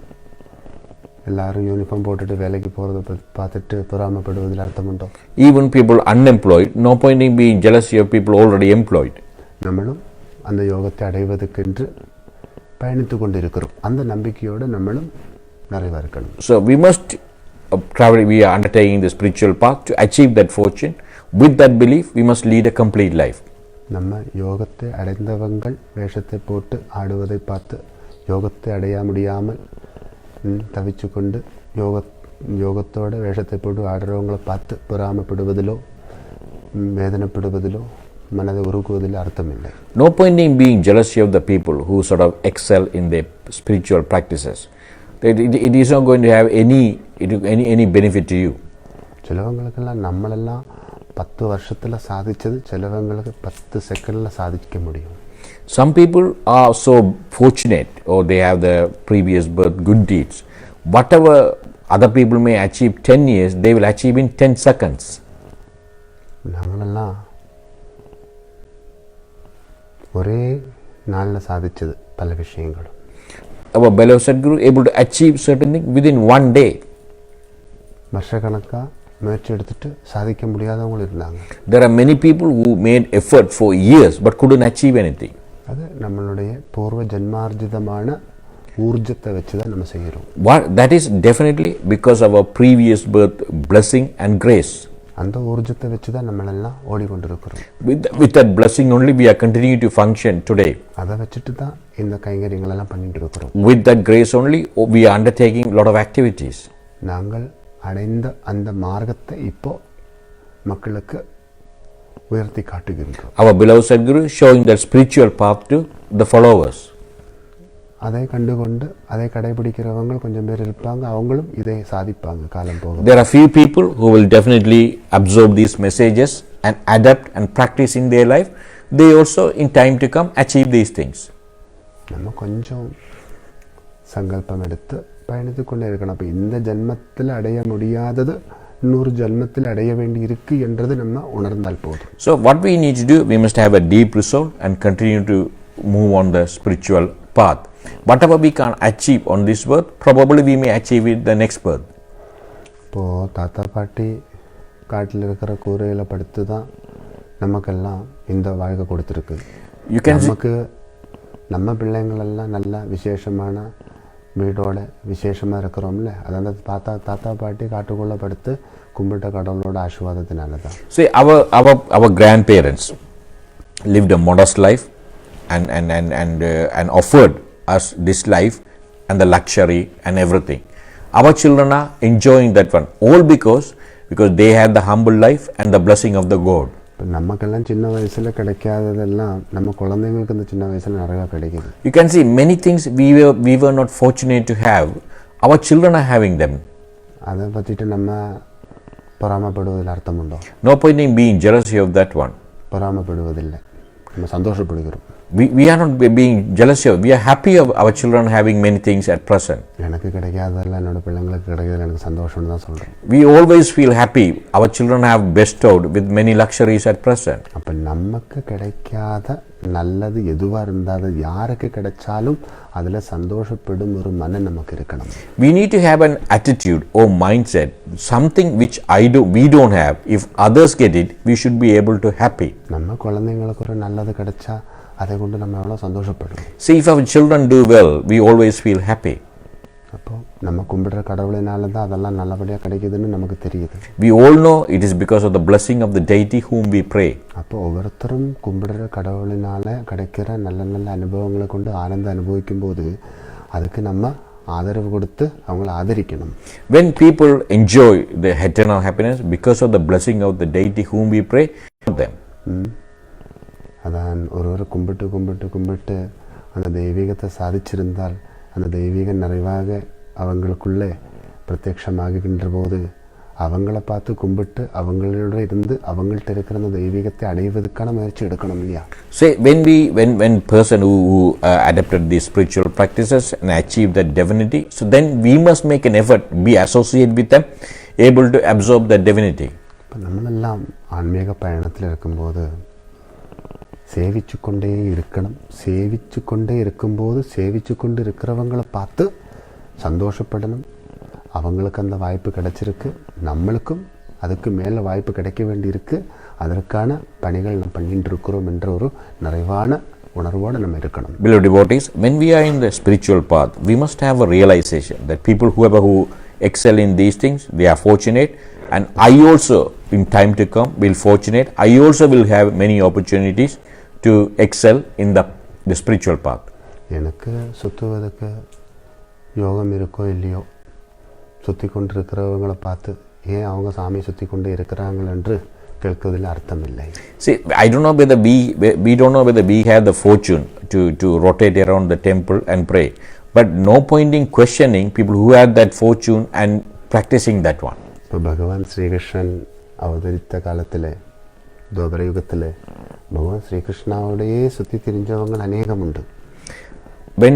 எல்லாரும் யூனிஃபார்ம் போட்டுட்டு வேலைக்கு போகிறத பார்த்துட்டு பொறாமப்படுவதில் அர்த்தம் உண்டோ? Even people unemployed, no point in being jealous of people already employed. நம்மளும் அந்த யோகத்தை அடைவதற்கென்று பயணித்து கொண்டு இருக்கிறோம். அந்த நம்பிக்கையோடு நம்மளும் நிறைவாக இருக்கணும். So we must travel, we are undertaking the spiritual path to achieve that fortune. With that belief, we must lead a complete life. நம்ம யோகத்தை அடைந்தவங்கள் வேஷத்தை போட்டு ஆடுவதை பார்த்து யோகத்தை அடைய முடியாமல் தவிச்சு கொண்டு யோகத்தோட வேஷத்தை போட்டு ஆடுறவங்களை பார்த்து பொறாமப்படுவதிலோ வேதனைப்படுவதிலோ மனதை உருக்குவதில் அர்த்தம் இல்லை. No point in being jealous of the people who sort of excel in their spiritual practices. It is not going to have any benefit to you. சிலவங்களுக்கெல்லாம் நம்மளெல்லாம் 10 வருஷத்தில் சாதிச்சது சிலவங்களுக்கு 10 செகண்டில் சாதிக்க முடியும். Some people are so fortunate, or they have the previous birth good deeds. Whatever other people may achieve 10 years, they will achieve in 10 seconds. நாங்களெல்லாம் ஒரே நாளில் சாதிச்சது பல விஷயங்களும். Our beloved Sadguru able to achieve certain things within one day. வருஷக்கணக்காக முயற்சி எடுத்துட்டு சாதிக்க முடியாதவங்களும் இருந்தாங்க. There are many people who made effort for years but couldn't achieve anything. அது நம்மளுடைய பூர்வ ஜென்மார்ஜிதமான ஊர்ஜத்தை வச்சு தான் நம்ம செய்கிறோம். That is definitely because of our previous birth blessing and grace. அந்த ஊர்ஜத்தை வச்சு தான் நம்மளெல்லாம் ஓடிக்கொண்டிருக்கிறோம். With that blessing only we are continuing to function today. அதை வச்சுட்டு தான் இந்த கைங்கரியங்களெல்லாம் பண்ணிட்டு இருக்கிறோம். With that grace only we are undertaking a lot of activities. நாங்கள் அடைந்த அந்த மார்க்கத்தை இப்போ மக்களுக்கு உயர்த்தி காட்டுகின்றோம். Our beloved Sadguru showing that spiritual path to the followers. அதை கண்டுகொண்டு அதை கடைபிடிக்கிறவங்க கொஞ்சம் பேர் இருப்பாங்க, அவங்களும் இதை சாதிப்பாங்க காலம் போக. There are few people who will definitely absorb these messages and adapt and practice in their life. They also in time to come achieve these things. நம்ம கொஞ்சம் சங்கல்பம் எடுத்து பயணித்து கொண்டே இருக்கணும். அப்போ இந்த ஜென்மத்தில் அடைய முடியாதது இன்னொரு ஜென்மத்தில் அடைய வேண்டி இருக்கு என்றது நம்ம உணர்ந்தால் போதும். So what we need to do, we must have a deep resolve and continue to move on the spiritual path. Whatever we can achieve on this birth, probably we may achieve it the next birth. இப்போது தாத்தா பாட்டி காட்டில் இருக்கிற கூரையில் படுத்து தான் நமக்கெல்லாம் இந்த வாழ்க்கை கொடுத்துருக்கு. நமக்கு நம்ம பிள்ளைங்களெல்லாம் நல்ல விசேஷமான வீடோட விசேஷமாக இருக்கிறோம்ல, அதாவது தாத்தா பாட்டி காட்டுக்குள்ளே படுத்து கும்பிட்ட கடவுளோட ஆசீர்வாதத்தினால தான். See, our grandparents lived a modest life and offered us this life and the luxury and everything. Our children are enjoying that one, all because they have the humble life and the blessing of the God. இப்போ நமக்கெல்லாம் சின்ன வயசில் கிடைக்காததெல்லாம் நம்ம குழந்தைங்களுக்கு இந்த சின்ன வயசில் நிறையா கிடைக்குது. You can see many things we were not fortunate to have. Our children are having them. அதை பற்றிட்டு நம்ம பொறாமப்படுவதில் அர்த்தம் உண்டோ? No point in being jealousy of that one. பொறாமப்படுவதில்லை, நம்ம சந்தோஷப்படுகிறோம். We are not being jealous of. We are happy of our children having many things at present. எனக்கு கிடைக்காததெல்லாம் என்னோட பிள்ளைங்களுக்கு கிடைக்கிறதுல எனக்கு சந்தோஷம்னு தான் சொல்கிறேன். We always feel happy. Our children have bestowed with many luxuries at present. அப்போ நமக்கு கிடைக்காத நல்லது எதுவாக இருந்தாலும் யாருக்கு கிடைச்சாலும் அதில் சந்தோஷப்படும் ஒரு மனம் நமக்கு இருக்கணும். We need to have an attitude or mindset, something which we don't have. If others get it, we should be able to happy. நம்ம குழந்தைங்களுக்கு ஒரு நல்லது கிடைச்சா அதை கொண்டு நம்ம எவ்வளோ சந்தோஷப்படுவோம். See, if our children do well, we always feel happy. அப்போ நம்ம கும்பிடுற கடவுளினால தான் அதெல்லாம் நல்லபடியாக கிடைக்குதுன்னு நமக்கு தெரியுது. We all know it is because of the blessing of the deity whom we pray. அப்போ ஒவ்வொருத்தரும் கும்பிடுற கடவுளினால கிடைக்கிற நல்ல நல்ல அனுபவங்களை கொண்டு ஆனந்த அனுபவிக்கும் போது அதுக்கு நம்ம ஆதரவு கொடுத்து அவங்கள ஆதரிக்கணும். When people enjoy the eternal happiness because of the blessing of the deity whom we pray, them. அதான் ஒருவர் கும்பிட்டு கும்பிட்டு கும்பிட்டு அந்த தெய்வீகத்தை சாதிச்சிருந்தால் அந்த தெய்வீக நிறைவாக அவங்களுக்குள்ளே பிரத்யட்சமாகின்ற போது அவங்கள பார்த்து கும்பிட்டு அவங்களோட இருந்து அவங்கள்ட்ட இருக்கிற அந்த தெய்வீகத்தை அடைவதற்கான முயற்சி எடுக்கணும் இல்லையா? Say when person who adapted these spiritual practices and achieved that divinity, so then we must make an effort, be associated with them, able to absorb that divinity. இப்போ நம்மளெல்லாம் ஆன்மீக பயணத்தில் இருக்கும்போது சேவிச்சு கொண்டே இருக்கணும். சேவிச்சு கொண்டே இருக்கும்போது சேவிச்சு கொண்டு இருக்கிறவங்களை பார்த்து சந்தோஷப்படணும். அவங்களுக்கு அந்த வாய்ப்பு கிடைச்சிருக்கு, நம்மளுக்கும் அதுக்கு மேலே வாய்ப்பு கிடைக்க வேண்டியிருக்கு. அதற்கான பணிகள் நம்ம பண்ணிட்டு இருக்கிறோம் என்ற ஒரு நிறைவான உணர்வோடு நம்ம இருக்கணும். Beloved devotees, when we are in the spiritual path, we must have a realization that people who excel in these things, they are fortunate, and I also in time to come will fortunate. I also will have many opportunities to excel in the spiritual path. எனக்கு சுற்றுவதற்கு யோகம் இருக்கோ இல்லையோ, சுற்றி கொண்டு இருக்கிறவங்களை பார்த்து ஏன் அவங்க சாமியை சுற்றி கொண்டு இருக்கிறாங்கள் என்று கேட்குவதில் அர்த்தம் இல்லை. See, I don't know whether we don't know whether we have the fortune to rotate around the temple and pray, but no point in questioning people who have that fortune and practicing that one. இப்போ பகவான் ஸ்ரீகிருஷ்ணன் அவதரித்த காலத்தில் துவாபரயுகத்தில் பகவான் ஸ்ரீகிருஷ்ணாவோடையே சுற்றி திரிஞ்சவங்க அநேகம் உண்டு. When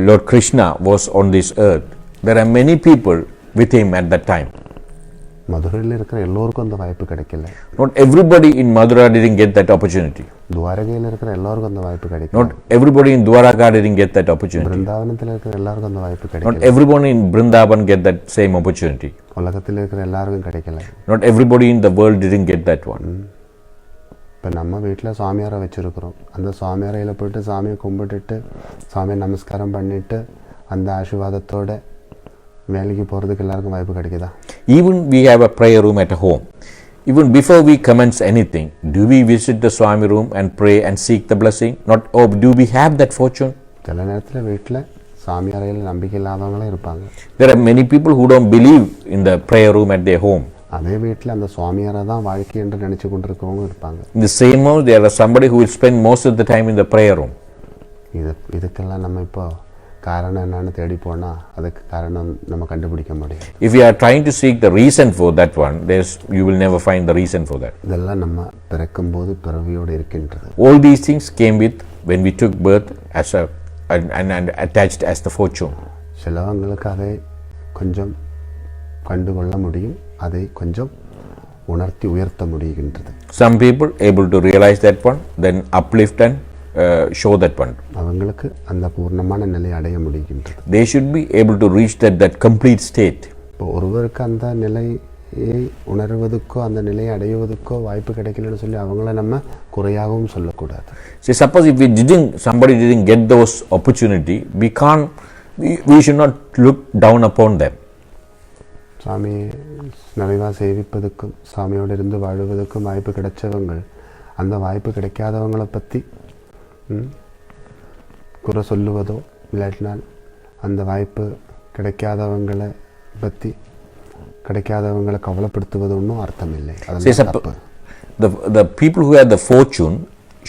Lord Krishna was on this earth, there are many people with him at that time. மதுரையில் இருக்கிற எல்லோருக்கும் அந்த வாய்ப்பு கிடைக்கல. Not everybody in Madura didn't get that opportunity. துவாரகையில் இருக்கிற எல்லாருக்கும் அந்த வாய்ப்பு கிடைக்கல. Not everybody in Dwaraka didn't get that opportunity. பிருந்தாவனத்தில் இருக்கிற எல்லாருக்கும் அந்த வாய்ப்பு கிடைக்கல. Not everyone in Brindavan get that same opportunity. உலகத்தில் இருக்கிற எல்லாருக்கும் கிடைக்கல. Not everybody in the world didn't get that one. இப்போ நம்ம வீட்டில் சுவாமியாரை வச்சுருக்கிறோம். அந்த சுவாமியாரையில் போய்ட்டு சாமியை கும்பிட்டுட்டு சாமியை நமஸ்காரம் பண்ணிவிட்டு அந்த ஆசீர்வாதத்தோட வேலைக்கு போகிறதுக்கு எல்லாருக்கும் வாய்ப்பு கிடைக்குதா? Even we have a prayer room at home. Even before we commence anything, do we visit the Swami room and pray and seek the blessing? Or do we have that fortune? சில நேரத்தில் வீட்டில் சாமியாரையில் நம்பிக்கை இல்லாதவங்களும் இருப்பாங்க. There are many people who don't believe in the prayer room at their home. அதே வீட்டில் அந்த சுவாமியாரை தான் வாழ்க்கை என்று நினச்சி கொண்டிருக்கவங்க இருப்பாங்க. In the same house, there are somebody who will spend most of the time in the prayer room. இதுக்கெல்லாம் நம்ம இப்போ காரணம் என்னன்னு தேடி போனால் அதுக்கு காரணம் நம்ம கண்டுபிடிக்க முடியும். If you are trying to seek the reason for that one, you will never find the reason for that. இதெல்லாம் நம்ம பிறக்கும்போது பிறவியோடு இருக்கின்றது. All these things came with when we took birth as and attached as the fortune. சிலவங்களுக்கு அதை கொஞ்சம் கண்டுகொள்ள முடியும், அதை கொஞ்சம் உணர்த்தி உயர்த்த முடிகின்றது. Some people able to realize that one, then uplift and show that one. அவங்களுக்கு அந்த பூர்ணமான நிலை அடைய முடிகின்றது. They should be able to reach that complete state. இப்போ ஒருவருக்கு அந்த நிலையை உணர்வதற்கோ அந்த நிலையை அடைவதற்கோ வாய்ப்பு கிடைக்கலன்னு சொல்லி அவங்கள நம்ம குறையாகவும் சொல்லக்கூடாது. See, suppose if somebody didn't get those opportunity, we should not look down upon them. சாமி நிறைவாக சேவிப்பதற்கும் சாமியோடு இருந்து வாழுவதற்கும் வாய்ப்பு கிடைச்சவங்க அந்த வாய்ப்பு கிடைக்காதவங்களை பற்றி குறை சொல்லுவதோ இல்லாட்டினால் அந்த வாய்ப்பு கிடைக்காதவங்களை பற்றி கிடைக்காதவங்களை கவலைப்படுத்துவது ஒன்றும் அர்த்தம் இல்லை. அதெல்லாம் தப்பு. The people who have the fortune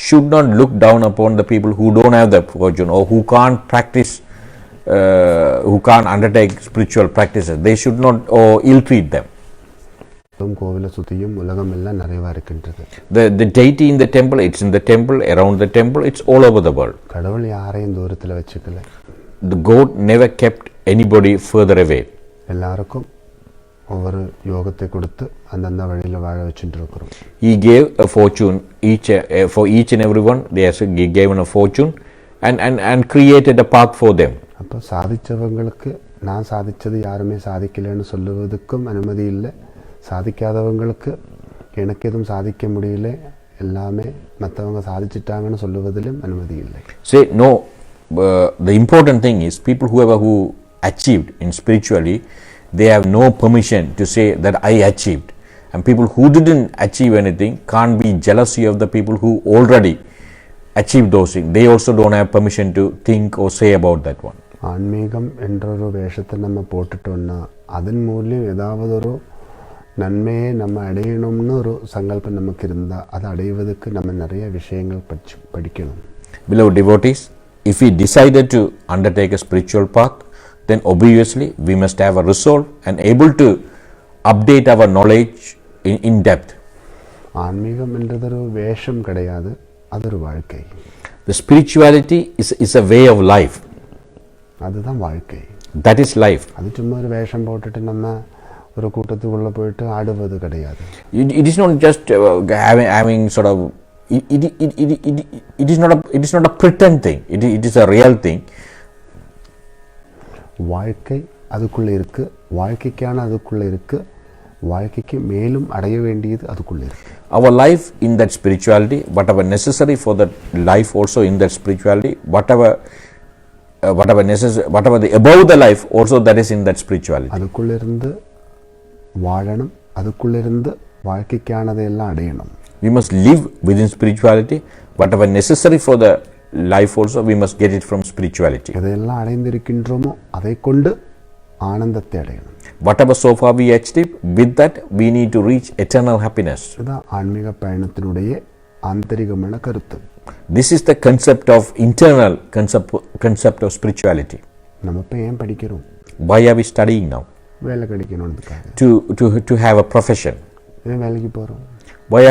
should not look down upon the people who don't have the fortune or who can't practice, who can't undertake spiritual practices. They should not or ill-treat them. கோவிலை சுற்றியும் உலகம் எல்லாம் நிறைவா இருக்கின்றது. The deity in the temple, it's in the temple, around the temple, it's all over the world. கடவுள் யாரையும் தூரத்தில் வச்சுக்கல. The God never kept anybody further away. எல்லாருக்கும் ஒவ்வொரு யோகத்தை கொடுத்து அந்தந்த வழியில் வாழ வச்சுட்டு இருக்கிறோம். He gave a fortune for each and everyone. He gave a fortune and created a path for them. அப்போ சாதிச்சவங்களுக்கு நான் சாதிச்சது யாருமே சாதிக்கலைன்னு சொல்லுவதுக்கும் அனுமதி இல்லை. சாதிக்காதவங்களுக்கு எனக்கு எதுவும் சாதிக்க முடியல, எல்லாமே மற்றவங்க சாதிச்சிட்டாங்கன்னு சொல்லுவதிலும் அனுமதி இல்லை. Say no. The important thing is people who achieved in spiritually, they have no permission to say that I achieved, and people who didn't achieve anything can't be jealousy of the people who already achieved those things. They also don't have permission to think or say about that one. ஆன்மீகம் என்ற ஒரு வேஷத்தை நம்ம போட்டுட்டோம்னா அதன் மூலம் ஏதாவது ஒரு நன்மையை நம்ம அடையணும்னு ஒரு சங்கல்பம் நமக்கு இருந்தால் அதை அடைவதற்கு நம்ம நிறைய விஷயங்கள் படிக்கணும். Beloved devotees, if we decided to undertake a spiritual path, then obviously we must have a resolve and able to update our knowledge in depth. ஆன்மீகம் என்றது ஒரு வேஷம் கிடையாது, அது ஒரு வாழ்க்கை. The spirituality is a way of life. அதுதான் வாழ்க்கை. That is life. அது சும்மா ஒரு வேஷம் போட்டுட்டு நம்ம ஒரு கூட்டத்துக்குள்ள போயிட்டு ஆடுவது கிடையாது. It is not just having sort of it is not a pretend thing. It is a real thing. வாழ்க்கை அதுக்குள்ளே இருக்கு, வாழ்க்கைக்கான அதுக்குள்ளே இருக்கு, வாழ்க்கைக்கு மேலும் அடைய வேண்டியது அதுக்குள்ளே இருக்கு. Our life in that spirituality, whatever necessary for that life also in that spirituality, whatever necessary, whatever the above the life also that is in that spirituality. அதுக்குள்ளே இருந்து வாழணும், அதுக்குள்ளே இருந்து வாழ்க்கைக்கானதை எல்லாம் அடையணும். We must live within spirituality. Whatever necessary for the life also, we must get it from spirituality. எதையெல்லாம் அடைந்திருக்கின்றோமோ அதை கொண்டு ஆனந்தத்தை அடையணும். Whatever so far we achieved, with that we need to reach eternal happiness. இதுதான் ஆன்மீக பயணத்தினுடைய ஆந்தரிகமான கருத்து. This is the concept of internal concept of spirituality. நம்ம இப்போ ஏன் படிக்கிறோம்? Why are we studying now? வேலை கிடைக்கணும்ன்றதுக்காக. To have a profession. ஏன் வேலைக்கு போறோம்? Why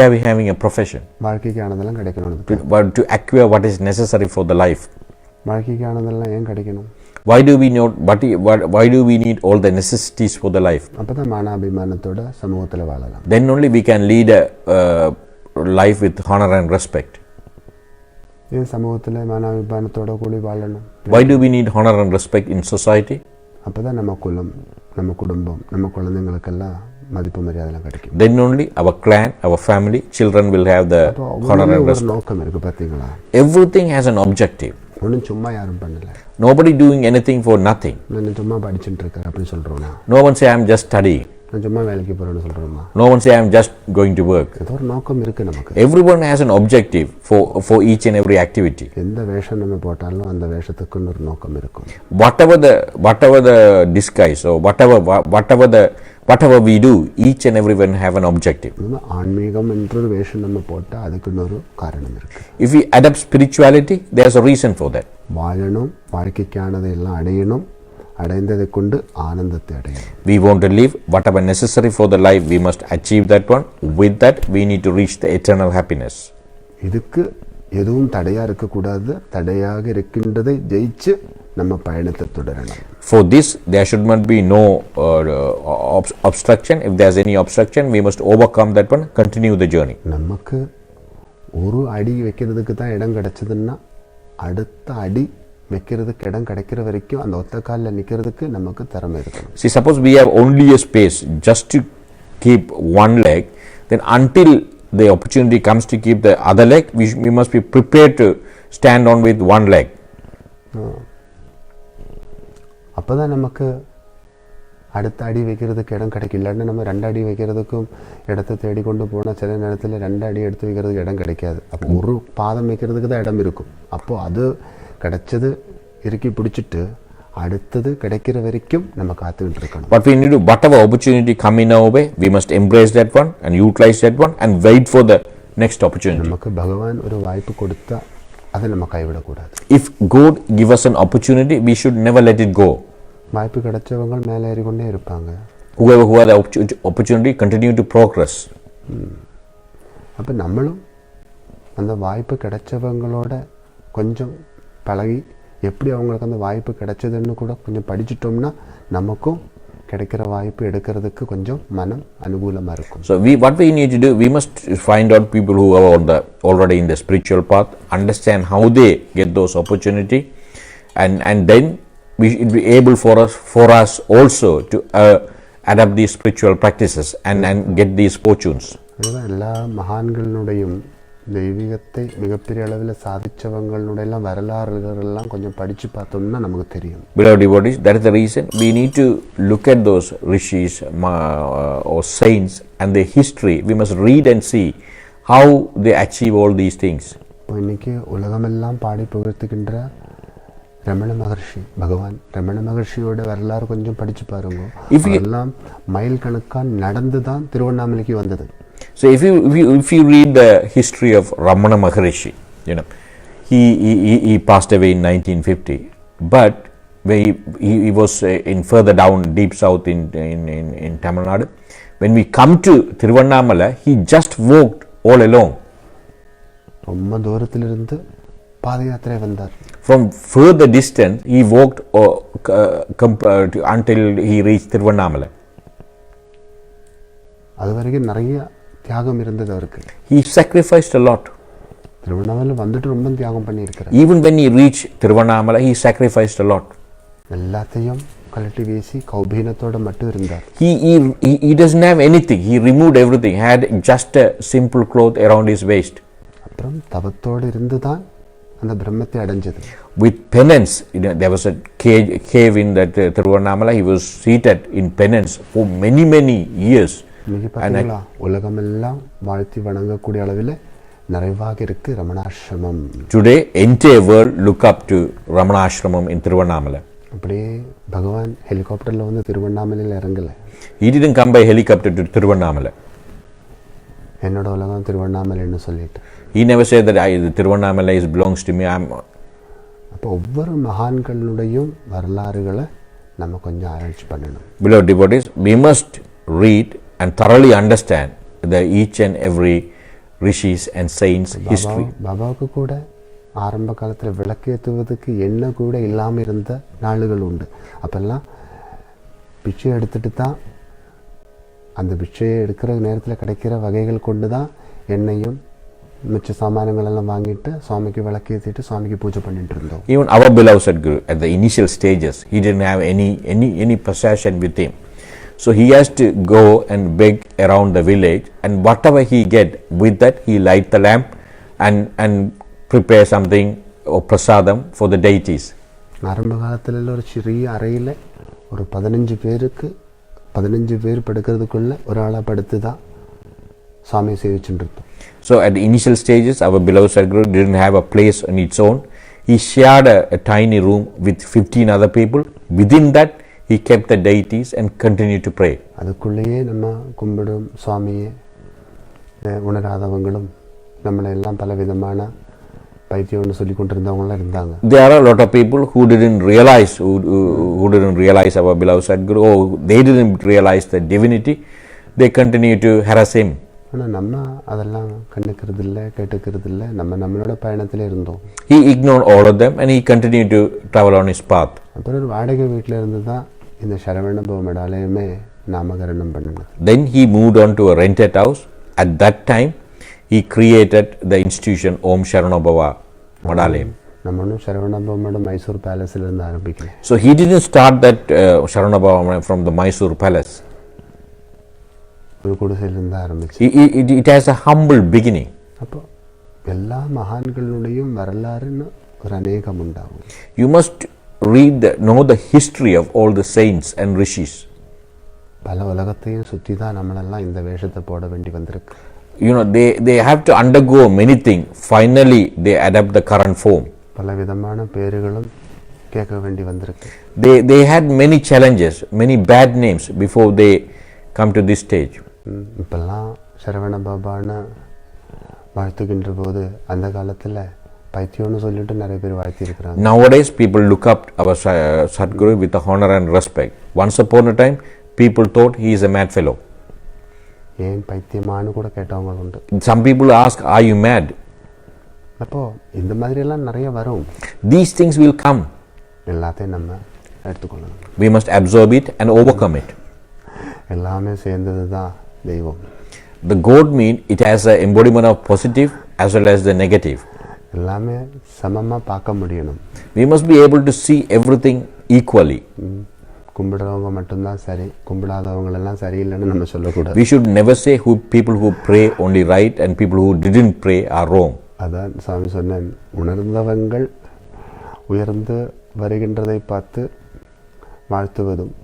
are we having a profession? வாழ்க்கைக்கானதெல்லாம் கிடைக்கணும். But to acquire what is necessary for the life. வாழ்க்கைக்கானதெல்லாம் ஏன் கிடைக்கணும்? Why do we need all the necessities for the life? அப்பதான் மானாபிமானத்தோட சமூகத்துல வாழலாம். Then only we can lead a life with honor and respect. ஏன் சமூகத்துல மானாபிமானத்தோட கூடி வாழணும்? Why do we need honor and respect in society? அப்பதான் நம்ம குலம், நம்ம குடும்பம், நம்ம குழந்தைங்களுக்கெல்லாம் மதிப்பு மரியாதை கிடைக்கும். Then only our clan, our family, children will have the honor and respect. நோக்கம் இருக்கு பாத்தீங்களா? Everything has an objective. ஒன்றும் சும்மா யாரும் பண்ணல. Nobody doing anything for nothing. நான் சும்மா படிச்சுட்டு இருக்கேன் அப்படி சொல்றோம்னா. No one say I am just studying. நான் சும்மா வேலைக்கு போறேன்னு சொல்றோமா. No one say I am just going to work. ஏதோ ஒரு நோக்கம் இருக்கு நமக்கு. Everyone has an objective for each and every activity. எந்த வேஷம் நம்ம போட்டாலும் அந்த வேஷத்துக்கு ஒரு நோக்கம் இருக்கும். Whatever the disguise or whatever we do, each and everyone have an objective. ஆன்மீகம் என்ற ஒரு வேஷம் நம்ம போட்டா அதுக்கு ஒரு காரணம் இருக்கு. If we adopt spirituality, there's a reason for that. வாழணும், வாழ்க்கைக்கானதை எல்லாம் அடையணும், அடைந்ததை கொண்டு ஆனந்தத்தை அடையணும். We want to live whatever necessary for the life, we must achieve that one. With that we need to reach the eternal happiness. இதுக்கு எதுவும் தடையா இருக்கக்கூடாது, தடையாக இருக்கின்றதை ஜெயிச்சு நம்ம பயணத்தை தொடரணும். For this there should not be no obstruction. If there's any obstruction, we must overcome that one, continue the journey. நமக்கு ஒரு அடி வைக்கிறதுக்கு தான் இடம் கிடைச்சதுன்னா அடுத்த அடி வைக்கிறதுக்கு இடம் கிடைக்கிற வரைக்கும் அந்த ஒத்த காலில் நிற்கிறதுக்கு நமக்கு திறமை இருக்கணும். See, suppose we have only a space just to keep one leg, then until the opportunity comes to keep the other leg, we must be prepared to stand on with one leg. அப்போதான் நமக்கு அடுத்த அடி வைக்கிறதுக்கு இடம் கிடைக்கும். இல்லைன்னா நம்ம 2 அடி வைக்கிறதுக்கும் இடத்தை தேடிக்கொண்டு போனால் சில நேரத்தில் 2 அடி எடுத்து வைக்கிறதுக்கு இடம் கிடைக்காது. அப்போ ஒரு பாதம் வைக்கிறதுக்கு தான் இடம் இருக்கும். அப்போது அது கிடைச்சது இறுக்கி பிடிச்சிட்டு அடுத்தது கிடைக்கிற வரைக்கும் நம்ம காத்துக்கிட்டு இருக்கணும். What we need to, whatever opportunity come in our way, we must embrace that one and utilize that one and wait for the next opportunity. நமக்கு பகவான் ஒரு வாய்ப்பு கொடுத்தா அதை நம்ம கைவிடக்கூடாது. If God give us an opportunity, we should never let it go. வாய்ப்பு கிடைச்சவங்க மேலே ஏறிக்கொண்டே இருப்பாங்க. Whoever who had the opportunity continue to progress. அப்போ நம்மளும் அந்த வாய்ப்பு கிடைச்சவங்களோட கொஞ்சம் பழகி எப்படி அவங்களுக்கு அந்த வாய்ப்பு கிடைச்சதுன்னு கூட கொஞ்சம் படிச்சிட்டோம்னா நமக்கும் கிடைக்கிற வாய்ப்பு எடுக்கிறதுக்கு கொஞ்சம் மனம் அனுகூலமாக இருக்கும். So what we need to do, we must find out people who are already in the spiritual path, understand how they get those opportunity, and then we should be able for us also to adapt these spiritual practices and get these fortunes. அதுதான் எல்லா மகான்களினுடையும் தெய்வீகத்தை மிகப்பெரிய அளவில் சாதிச்சவங்களுடைய வரலாறுகளெல்லாம் கொஞ்சம் படித்து பார்த்தோம்னா நமக்கு தெரியும். Beloved devotees, that is the reason we need to look at those rishis or saints and their history. We must read and see how they achieve all these things. இன்னைக்கு உலகமெல்லாம் பாடி புகழ்த்துகின்ற ரமண மகர்ஷி, பகவான் ரமண மகர்ஷியோட வரலாறு கொஞ்சம் படிச்சு பாருங்க. இதெல்லாம் மைல் கணக்காக நடந்து தான் திருவண்ணாமலைக்கு வந்தது. So if you read the history of Ramana Maharishi, he passed away in 1950, but he was in further down deep south in Tamil Nadu. When we come to Tiruvannamala, he just walked all alone. ரொம்ப தூரத்திலிருந்து பாதயாத்திரை வந்தார். From further distance, he walked until he reached Tiruvannamala. அது வரைக்கும் நிறைய தியாகம் இருந்தது அவருக்கு. He sacrificed a lot. Tiruvannamalai வந்துட்டு ரொம்ப தியாகம் பண்ணியிருக்கிறார். Even when he reached Tiruvannamala, he sacrificed a lot. எல்லாத்தையும் கழட்டி வீசி கௌபீனத்தோட மட்டும் இருந்தார். He doesn't have anything. He removed everything. He had just a simple cloth around his waist. அப்புறம் தவத்தோடு இருந்து தான் அந்த பிரம்மத்தை அடைஞ்சது. With penance, there was a cave in that Tiruvannamala. He was seated in penance for many years. உலகமெல்லாம் வாழ்த்தி வணங்கக்கூடிய அளவில் நிறைவாக இருக்கு Ramanasramam. Today, entire world look up to Ramanashramam in Tiruvannamala. அப்படியே பகவான் ஹெலிகாப்டர்ல வந்து திருவண்ணாமலையில் இறங்கல. He didn't come by helicopter to Tiruvannamala. என்னோட உலகம் திருவண்ணாமலைன்னு சொல்லிட்டு. He never said that Tiruvannamala belongs to me. அப்போ ஒவ்வொரு மகான்களுடையும் வரலாறுகளை நம்ம கொஞ்சம் ஆராய்ச்சி பண்ணணும். Beloved devotees, we must read and thoroughly understand each and every rishis and saints history. பாபாவுக்கு கூட ஆரம்ப காலத்தில் விளக்கேற்றுவதற்கு எண்ணெய் கூட இல்லாமல் இருந்த நாளுகள் உண்டு. அப்பெல்லாம் பிச்சை எடுத்துட்டு தான் அந்த பிச்சையை எடுக்கிற நேரத்தில் கிடைக்கிற வகைகள் கொண்டு தான் எண்ணெயும் மிச்ச சாமானங்கள் எல்லாம் வாங்கிட்டு சுவாமிக்கு விளக்கேற்றிட்டு சுவாமிக்கு பூஜை பண்ணிட்டு இருந்தோம். Even our beloved Sadguru at the initial stages, he didn't have any possession with him. So he has to go and beg around the village, and whatever he get with that, he light the lamp and prepare something or prasadam for the deities. ஆரம்ப காலத்தில் ஒரு சிறிய அறையில் ஒரு 15 பேர் படுக்கிறதுக்குள்ள ஒரு ஆளை படுத்து தான் சாமியை சேவிச்சுட்டு இருந்தோம். So at the initial stages, our beloved Sadguru didn't have a place on its own. He shared a tiny room with 15 other people. Within that, he kept the deities and continued to pray. அதுக்குள்ளேயே நம்ம கும்பிடும் சுவாமியை உணராதவங்களும் நம்மளை எல்லாம் பல விதமான பைத்தியம்னு சொல்லி கொண்டிருந்தவங்களாம் இருந்தாங்க. There are a lot of people who didn't realize our beloved Sadguru, or they didn't realize the divinity. They continue to harass him. ஆனால் நம்ம அதெல்லாம் கண்டுக்கிறது இல்லை, கேட்டுக்கிறது இல்லை. நம்மளோட பயணத்தில் இருந்தோம். He ignored all of them and he continued to travel on his path. அப்புறம் ஒரு வாடகை வீட்டில் இருந்து தான் இந்த சரவண பவ மடாலயமே நாமகரணம் பண்ணினது. Then he moved on to a rented house. At that time, he created the institution Om Sharanabhava Madalayam. நம்ம ஒன்றும் சரவண பவ மடம் மைசூர் பேலஸில் இருந்து ஆரம்பிக்கல. So he didn't start that Sharanabhava from the Mysore palace. ஒரு குடிசையிலிருந்து ஆரம்பிச்சு. It has a humble beginning. அப்போ எல்லா மகான்களுடையும் வரலாறுன்னு ஒரு அநேகம் உண்டாகும். You must know the history of all the saints and rishis. பல உலகத்தையும் சுற்றி தான் நம்மளெல்லாம் இந்த வேஷத்தை போட வேண்டி வந்திருக்கு. They have to undergo many things. Finally, they adapt the current form. பல விதமான பேர்களும் கேட்க வேண்டி வந்திருக்கு. They had many challenges, many bad names before they come to this stage. இப்பெல்லாம் சரவண பாபான்னு வாழ்த்துகின்ற போது அந்த காலத்தில் பைத்தியம்னு சொல்லிட்டு நிறைய பேர் வாழ்த்தி இருக்கிறாங்க. Nowadays people look up our Sadhguru with the honor and respect. Once upon a time people thought he is a mad fellow. ஏன் பைத்தியமானு கூட கேட்டவங்க உண்டு. Some people ask, are you mad? அப்போ இந்த மாதிரி எல்லாம் நிறைய வரும். These things will come. எல்லாத்தையும் நம்ம எடுத்துக்கொள்ளணும். We must absorb it and overcome it. எல்லாமே சேர்ந்தது தான் தெய்வம். The God mean it has an embodiment of positive as well as the negative. எல்லாமே சமமா பார்க்க முடியணும். We must be able to see everything equally. கும்பிடுறவங்க மட்டும்தான் சரி, கும்பிடாதவங்களெல்லாம் சரியில்லைன்னு நம்ம சொல்லக்கூடாது. We should never say people who pray only right and people who didn't pray are wrong. அதான் சாமி சொன்னேன், உணர்ந்தவங்கள் உயர்ந்து வருகின்றதை பார்த்து வாழ்த்துவதும்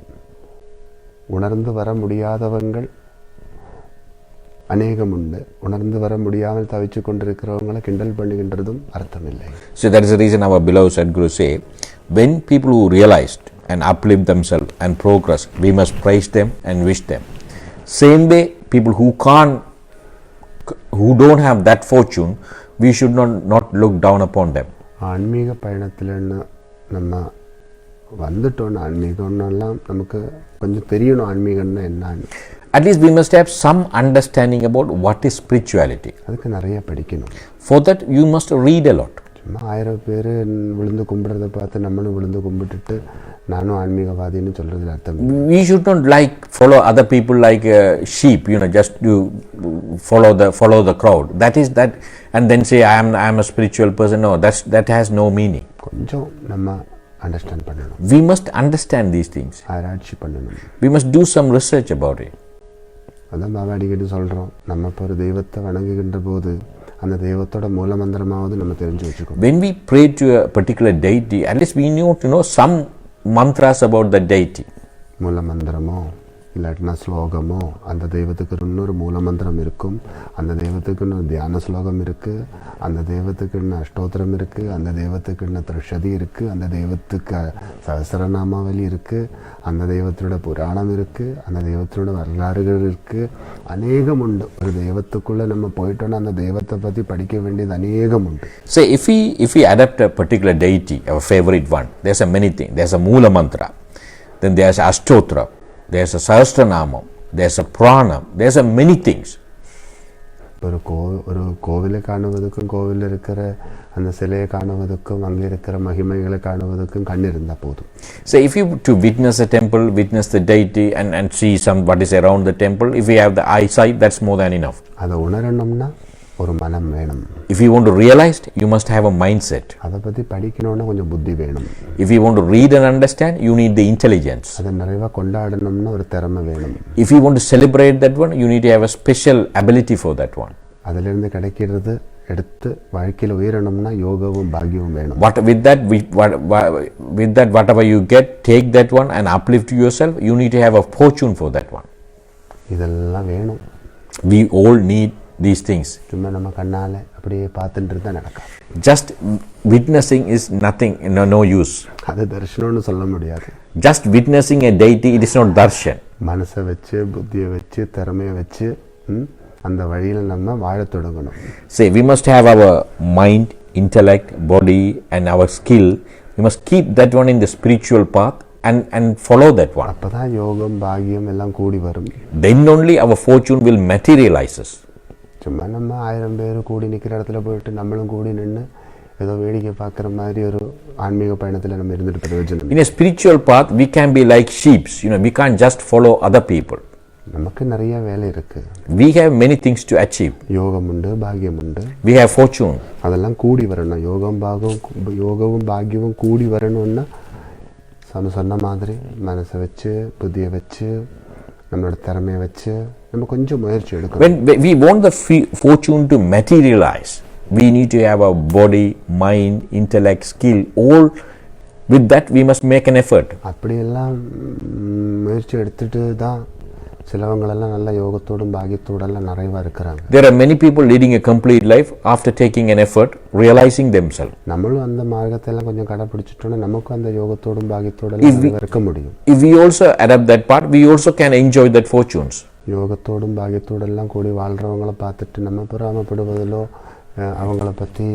உணர்ந்து வர முடியாதவங்கள் அநேகம் உண்டு, உணர்ந்து வர முடியாமல் தவிச்சு கொண்டிருக்கிறவங்களை கிண்டல் பண்ணுகின்றதும் அர்த்தமில்லை. So that is the reason our beloved Sadhguru say, when people who realized and uplift themselves and progress, we must praise them and wish them. Same way, people who don't have that fortune, we should not look down upon them. ஆன்மீக பயணத்தில் நம்ம வந்துட்டோன்னு ஆன்மீகம்னாலாம் நமக்கு கொஞ்சம் தெரியணும் ஆன்மீகம்னா என்னன்னு. At least we must have some understanding about what is spirituality. அதுக்கு நிறைய படிக்கணும். For that you must read a lot. சும்மா 1000 பேர் விழுந்து கும்பிட்றத பார்த்து நம்மளும் விழுந்து கும்பிட்டுட்டு நானும் ஆன்மீகவாதின்னு சொல்றதுல அர்த்தம். We should not follow other people like sheep, just to follow the crowd. That is that, and then say I am a spiritual person. No, that has no meaning. கொஞ்சம் நம்ம அண்டர்ஸ்டாண்ட் பண்ணணும். We must understand these things. ஆராய்ச்சி பண்ணணும். We must do some research about it. அதான் பாபா அடிக்கடி சொல்கிறோம், நம்ம இப்போ ஒரு தெய்வத்தை வணங்குகின்ற போது அந்த தெய்வத்தோட மூல மந்திரமாவது நம்ம தெரிஞ்சு வச்சுக்கணும். When we pray to a particular deity, at least we need to know some mantras about the deity. மூல மந்திரமோ இல்லாட்டினா ஸ்லோகமோ, அந்த தெய்வத்துக்கு இன்னொரு மூல மந்திரம் இருக்கும், அந்த தெய்வத்துக்கு இன்னொரு தியான ஸ்லோகம் இருக்குது, அந்த தெய்வத்துக்கு இன்னும் அஷ்டோத்திரம் இருக்குது, அந்த தெய்வத்துக்கு இன்னும் திருஷதி இருக்குது, அந்த தெய்வத்துக்கு சகஸ்ரநாமாவளி இருக்குது, அந்த தெய்வத்தோட புராணம் இருக்குது, அந்த தெய்வத்தோட வரலாறுகள் இருக்குது, அநேகம் உண்டு. ஒரு தெய்வத்துக்குள்ளே நம்ம போயிட்டோன்னா அந்த தெய்வத்தை பற்றி படிக்க வேண்டியது அநேகம் உண்டு. So if we adapt a particular deity, our favorite one, there's a many things. There's a Moola Mantra, then there's Ashtotra, there's a Sahasranamam, there's a Pranam, there's a many things. ஒரு கோவிலை காணுவதுக்கும் கோவிலில் இருக்கிற அந்த சிலையை காணுவதுக்கும் அங்கே இருக்கிற மகிமைகளை காணுவதுக்கும் கண் இருந்தால் போதும். So if you to witness a temple, witness the deity and see what is around the temple, if you have the eyesight, that's more than enough. அதை உணரணும்னா ஒரு மனம் வேணும். If you want to realize, you must have a mindset. அதை பற்றி படிக்கணும்னா கொஞ்சம் புத்தி வேணும். If you want to read and understand, you need the intelligence. அதை நிறைவாக கொண்டாடணும்னா ஒரு திறமை வேணும். If you want to celebrate that one, you need to have a special ability for that one. அதிலிருந்து கிடைக்கிறது எடுத்து வாழ்க்கையில் உயரணும்னா யோகமும் பாக்கியமும் வேணும். With that whatever you get, take that one and uplift yourself. You need to have a fortune for that one. இதெல்லாம் வேணும். We all need these things. சும்மா நம்ம கண்ணால் அப்படியே பார்த்துட்டு இருந்தால் நடக்கும். Just witnessing is nothing, no use. அது தரிசனம்னு சொல்ல முடியாது. Just witnessing a deity, it is not darshan. மனசை வச்சு புத்தியை வச்சு திறமையை வச்சு அந்த வழியில் நம்ம வாழத் தொடங்கணும். Say we must have our mind, intellect, body and our skill. We must keep that one in the spiritual path and follow that one. அப்பதான் யோகம் பாக்கியம் எல்லாம் கூடி வரும். Then only our fortune will materializes. சும்மா நம்ம 1000 பேர் கூடி நிற்கிற இடத்துல போயிட்டு நம்மளும் கூடி நின்று ஏதோ வேடிக்கை பார்க்குற மாதிரி ஒரு ஆன்மீக பயணத்தில் நம்ம இருந்துட்டு பிரயோஜனம். In a spiritual path we can be like sheep. We can't just follow other people. நமக்கு நிறைய வேலை இருக்கு. We have many things to achieve. யோகம் உண்டு, பாக்கியம் உண்டு. We have fortune. அதெல்லாம் கூடி வரணும். யோகமும் பாக்கியமும் கூடி வரணும்னா சொன்ன மாதிரி மனசை வச்சு புத்தியை வச்சு நம்மளோட திறமையை வச்சு நம்ம கொஞ்சம் முயற்சி எடுக்கணும். When we want the fortune to materialize, we need to have a body, mind, intellect, skill. All with that we must make an effort. அப்படியெல்லாம் முயற்சி எடுத்துட்டு தான் சிலவங்களெல்லாம் நல்ல யோகத்தோடும் பாகியத்தோடெல்லாம் நிறைவாக இருக்கிறாங்க. There are many people leading a complete life after taking an effort, realizing themselves. நம்மளும் அந்த மார்க்கத்தை எல்லாம் கொஞ்சம் கடைப்பிடிச்சிட்டோன்னா நமக்கும் அந்த யோகத்தோடும் பாகியத்தோடெல்லாம் இருக்க முடியும். If we also adapt that part, we also can enjoy that fortunes. யோகத்தோடும் பாகியத்தோடெல்லாம் கூடி வாழ்கிறவங்கள பார்த்துட்டு நம்ம பொறாமப்படுவதிலோ அவங்கள பற்றி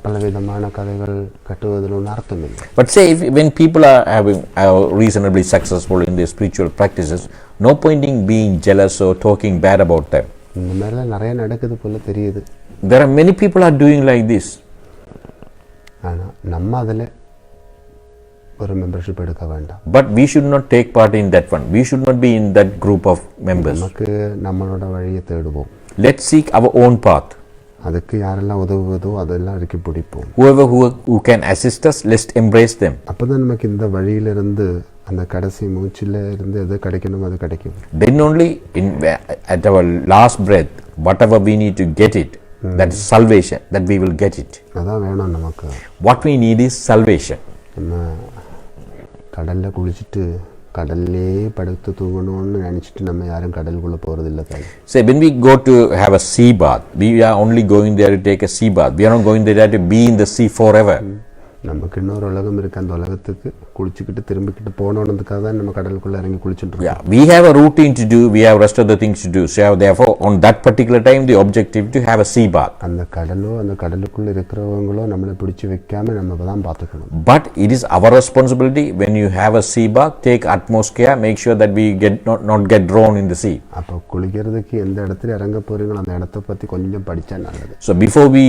பலவிதமான கதைகள் கட்டுவதில் ஒன்றும் அர்த்தம் இல்லை. But say when people are reasonably successful in their spiritual practices, no point in being jealous or talking bad about them. இந்த மாதிரிலாம் நிறைய நடக்குது போல தெரியுது. There are many people are doing like this. ஆனால் நம்ம அதில் ஒரு மெம்பர்ஷிப் எடுக்க வேண்டாம். But we should not take part in that one. We should not be in that group of members. நமக்கு நம்மளோட வழியை தேடுவோம். Let's seek our own path. அதுக்கு யாரெல்லாம் உதவுவதோ அதெல்லாம் இறுக்கி பிடிப்போம். Whoever who can assist us, let's embrace them. அப்போதான் நமக்கு இந்த வழியிலிருந்து அந்த கடைசி மூச்சில் இருந்து எது கிடைக்கணும் அது கிடைக்கும். Then only at our last breath, whatever we need to get it, that is salvation, that we will get it. அதான் வேணும் நமக்கு. What we need is salvation. நம்ம கடலில் குளிச்சுட்டு கடல்லே படுத்து தூங்கணும்னு நினச்சிட்டு நம்ம யாரும் கடலுக்குள்ளே போகிறதில்ல தான். Say when we go to have a sea bath, we are only going there to take a sea bath. We are not going there to be in the sea forever. நமக்கு இன்னொரு உலகம் இருக்குது. அந்த உலகத்துக்கு குளிச்சுக்கிட்டு திரும்பிக்கிட்டு போகணுன்றதுக்காக தான் நம்ம கடலுக்குள்ளே இறங்கி குளிச்சுட்டு. Yeah, we have a routine to do, we have rest of the things to do. So therefore on that particular time the objective to have a sea bath. அந்த கடலோ அந்த கடலுக்குள்ளே இருக்கிறவங்களோ நம்மளை பிடிச்சி வைக்காம நம்ம தான் பார்த்துக்கணும். But it is our responsibility when you have a sea bath, take utmost care, make sure that we not get drawn in the sea. அப்போ குளிக்கிறதுக்கு எந்த இடத்துல இறங்க போறீங்களோ அந்த இடத்த பற்றி கொஞ்சம் படித்தா நல்லது. So before we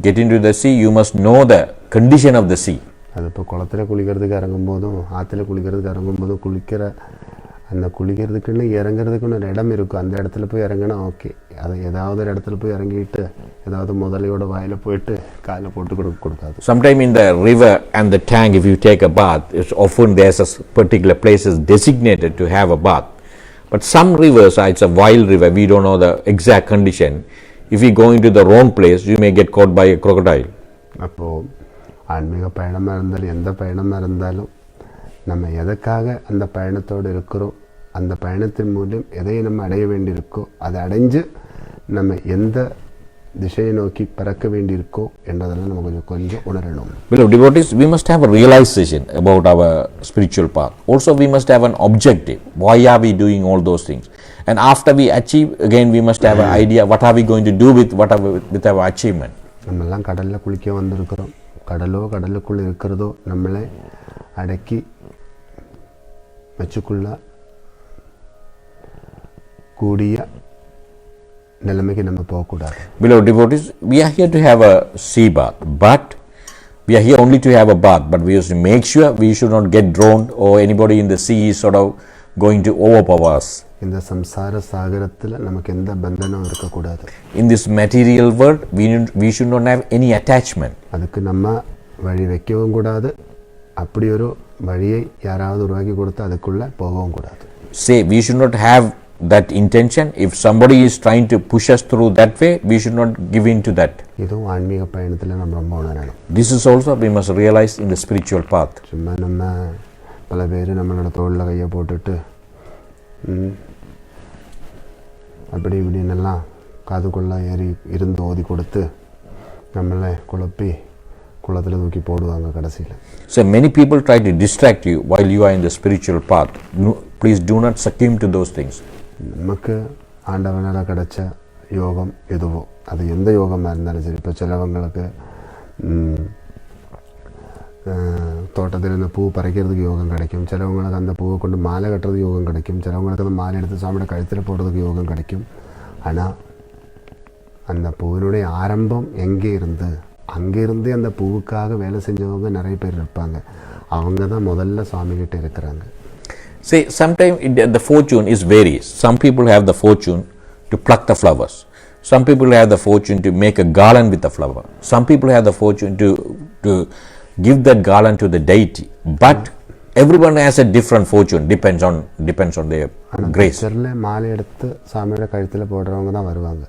get into the sea, you must know the condition of the sea. அது இப்போ குளத்துல குளிக்கிறதுக்கு இறங்கும் போதும் ஆற்றுல குளிக்கிறதுக்கு இறங்கும் போதும் அந்த குளிக்கிறதுக்குன்னு இறங்குறதுக்குன்னு ஒரு இடம் இருக்கும். அந்த இடத்துல போய் இறங்கினா ஓகே. அதை ஏதாவது ஒரு இடத்துல போய் இறங்கிட்டு ஏதாவது முதலையோட வாயில போயிட்டு காலை போட்டு கொடுக்காது. Sometime in the river and the tank, if you take a bath, it's often there's a particular places designated to have a bath. But some rivers, it's a wild river, we don't know the exact condition. If you go into the wrong place, you may get caught by a crocodile. அப்போது ஆன்மீக பயணமாக இருந்தாலும் எந்த பயணமாக இருந்தாலும் நம்ம எதற்காக அந்த பயணத்தோடு இருக்கிறோம், அந்த பயணத்தின் மூலம் எதை நம்ம அடைய வேண்டியிருக்கோ அதை அடைஞ்சு நம்ம எந்த திசையை நோக்கி பறக்க வேண்டியிருக்கோ என்றதெல்லாம் நம்ம கொஞ்சம் உணரணும். Beloved devotees, we must have a realization about our spiritual path. Also we must have an objective. Why are we doing all those things? And after we achieve, again we must have an idea what are we going to do with our achievement. நம்மெல்லாம் கடலில் குளிக்க வந்திருக்கிறோம். கடலோ கடலுக்குள்ளே இருக்கிறதோ நம்மளை அடக்கி வச்சுக்குள்ள கூடிய நிலைமைக்கு நம்ம போகக்கூடாது. Beloved devotees, we are here to have a sea bath, but we are here only to have a bath, but we have to make sure we should not get drowned or anybody in the sea is sort of going to overpower us. இந்த சம்சார சாகரத்தில் நமக்கு எந்த பந்தனம் இருக்கக்கூடாது. In this material world, we should not have any attachment. அதுக்கு நம்ம வழி வைக்கவும் கூடாது. அப்படி ஒரு வழியை யாராவது உருவாக்கி கொடுத்து அதுக்குள்ளே போகவும் கூடாது. Say we should not have that intention. If somebody is trying to push us through that way, we should not give in to that. இதுவும் ஆன்மீக பயணத்தில் நம்ம ரொம்ப உணரணும். This is also we must realize in the spiritual path. சும்மா நம்ம பல பேர் நம்மளோட தோளில் கையை போட்டுட்டு அப்படி இப்படின்னெல்லாம் காதுக்குள்ளே ஏறி இருந்து ஓதி கொடுத்து நம்மளை குழப்பி குளத்தில் தூக்கி போடுவாங்க கடைசியில். So many people try to distract you while you are in the spiritual path. No, please do not succumb to those things. நமக்கு ஆண்டவனால் கிடைச்ச யோகம் எதுவோ அது எந்த யோகமாக இருந்தாலும் சரி. இப்போ சிலவங்களுக்கு தோட்டத்தில் இந்த பூ பறிக்கிறதுக்கு யோகம் கிடைக்கும். சிலவங்களுக்கு அந்த பூவை கொண்டு மாலை கட்டுறதுக்கு யோகம் கிடைக்கும். சிலவங்களுக்கு அந்த மாலை எடுத்து சாமியோட கழுத்தில் போடுறதுக்கு யோகம் கிடைக்கும். ஆனால் அந்த பூவினுடைய ஆரம்பம் எங்கே இருந்து அங்கேருந்தே அந்த பூவுக்காக வேலை செஞ்சவங்க நிறைய பேர் இருப்பாங்க. அவங்க தான் முதல்ல சுவாமிகிட்ட இருக்கிறாங்க. Say sometimes the fortune is varies. Some people have the fortune to pluck the flowers. Some people have the fortune to make a garland with the flower. Some people have the fortune to give that garland to the deity. But everyone has a different fortune. Depends on their grace. மாலை எடுத்து சாமியோட கழுத்தில் போடுறவங்க தான் வருவாங்க.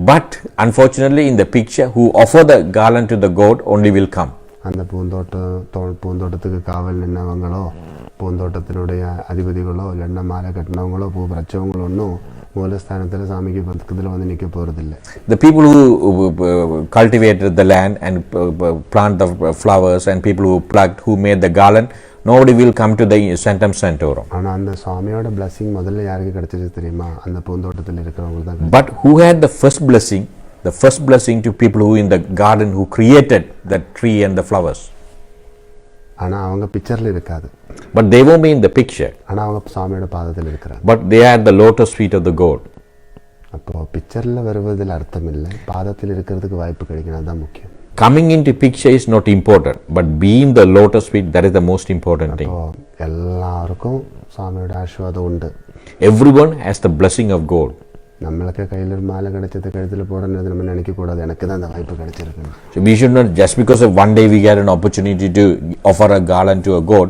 But unfortunately in the picture who offer the garland to the god only will come. அந்த பூந்தோட்டத்துக்கு காவல் நின்னவங்களோ, பூந்தோட்டத்தினுடைய அதிபதிகளோ, இல்லைன்னா மாலை கட்டினவங்களோ, பூ பறிச்சவங்களோ ஒன்றும் மூலஸ்தானத்தில் சாமிக்கு பக்கத்தில் வந்து நிற்க போகிறதில்லை. The people who cultivated the land and plant the flowers, and people who plucked, who made the garland, nobody will come to the Sanctum Sanctorum. ஆனால் அந்த சுவாமியோட blessing முதல்ல யாருக்கு கிடைச்சது தெரியுமா? அந்த பூந்தோட்டத்தில் இருக்கிறவங்களுக்கு தான். But who had the first blessing? The first blessing to people who in the garden who created the tree and the flowers. ஆனால் அவங்க பிக்சரில் இருக்காது. But they won't be in the picture. ஆனால் அவங்க சாமியோட பாதத்தில் இருக்கிறாங்க. But they are the lotus feet of the God. அப்போ பிக்சரில் வருவதில் அர்த்தம் இல்லை, பாதத்தில் இருக்கிறதுக்கு வாய்ப்பு கிடைக்கணும், அதுதான் முக்கியம். Coming into picture is not important, but being the lotus feet, that is the most important thing. எல்லாருக்கும் சாமியோட ஆசீர்வாதம் உண்டு. Everyone has the blessing of God. நம்மளுக்கு கையில் ஒரு மாலை கிடைச்சது கழுத்தில் போடணும்னு நம்ம நினைக்கக்கூடாது, எனக்கு தான் அந்த வாய்ப்பு கிடைச்சிருக்கு. So we should not, just because of one day we get an opportunity to offer a garland to a God,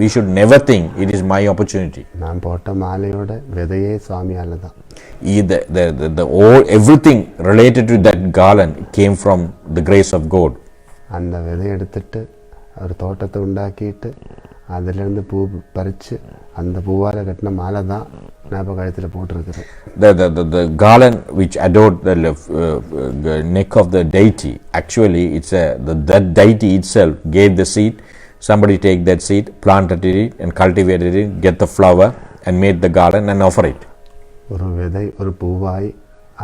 we should never think it is my opportunity. நான் போட்ட மாலையோட விதையே சுவாமியால தான். Everything related to that garland came from the grace of God. அந்த விதை எடுத்துட்டு ஒரு தோட்டத்தை உண்டாக்கிட்டு அதிலிருந்து பூ பறித்து அந்த பூவால் கட்டின மாலை தான் நான் இப்போ கழுத்தில் போட்டிருக்கிறேன். The garland which adored the neck of the deity, actually it's that deity itself gave the seed. Somebody take that seed, planted it and cultivated it, get the flower and made the garland and offer it. ஒரு விதை ஒரு பூவாய்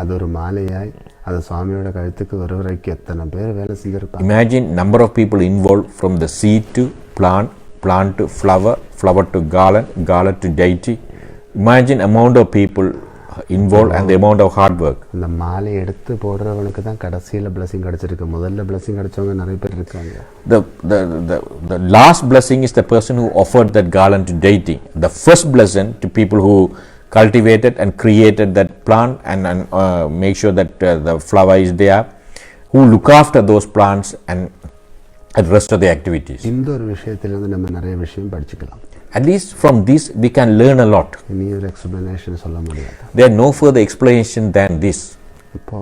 அது ஒரு மாலையாய் அது சுவாமியோட கழுத்துக்கு வர வரைக்கும் எத்தனை பேர் வேலை செஞ்சிருப்பாங்க. Imagine number of people involved from the seed to plant to flower, flower to garland, garland to deity. Imagine amount of people involved and the amount of hard work. இந்த மாலை எடுத்து போடுறவனுக்கு தான் கடைசியில் blessing கிடைச்சிருக்கு. முதல்ல blessing கிடைச்சவங்க நிறைய பேர் இருக்காங்க. The last blessing is the person who offered that garland to deity. The first blessing to people who cultivated and created that plant and make sure that the flower is there, who look after those plants and rest of the activities. இந்த ஒரு விஷயத்திலிருந்து நம்ம நிறைய விஷயம் படிச்சுக்கலாம். At least from this we can learn a lot. இனி ஒரு explanation சொல்ல முடியாது. There are no further explanation than this. இப்போ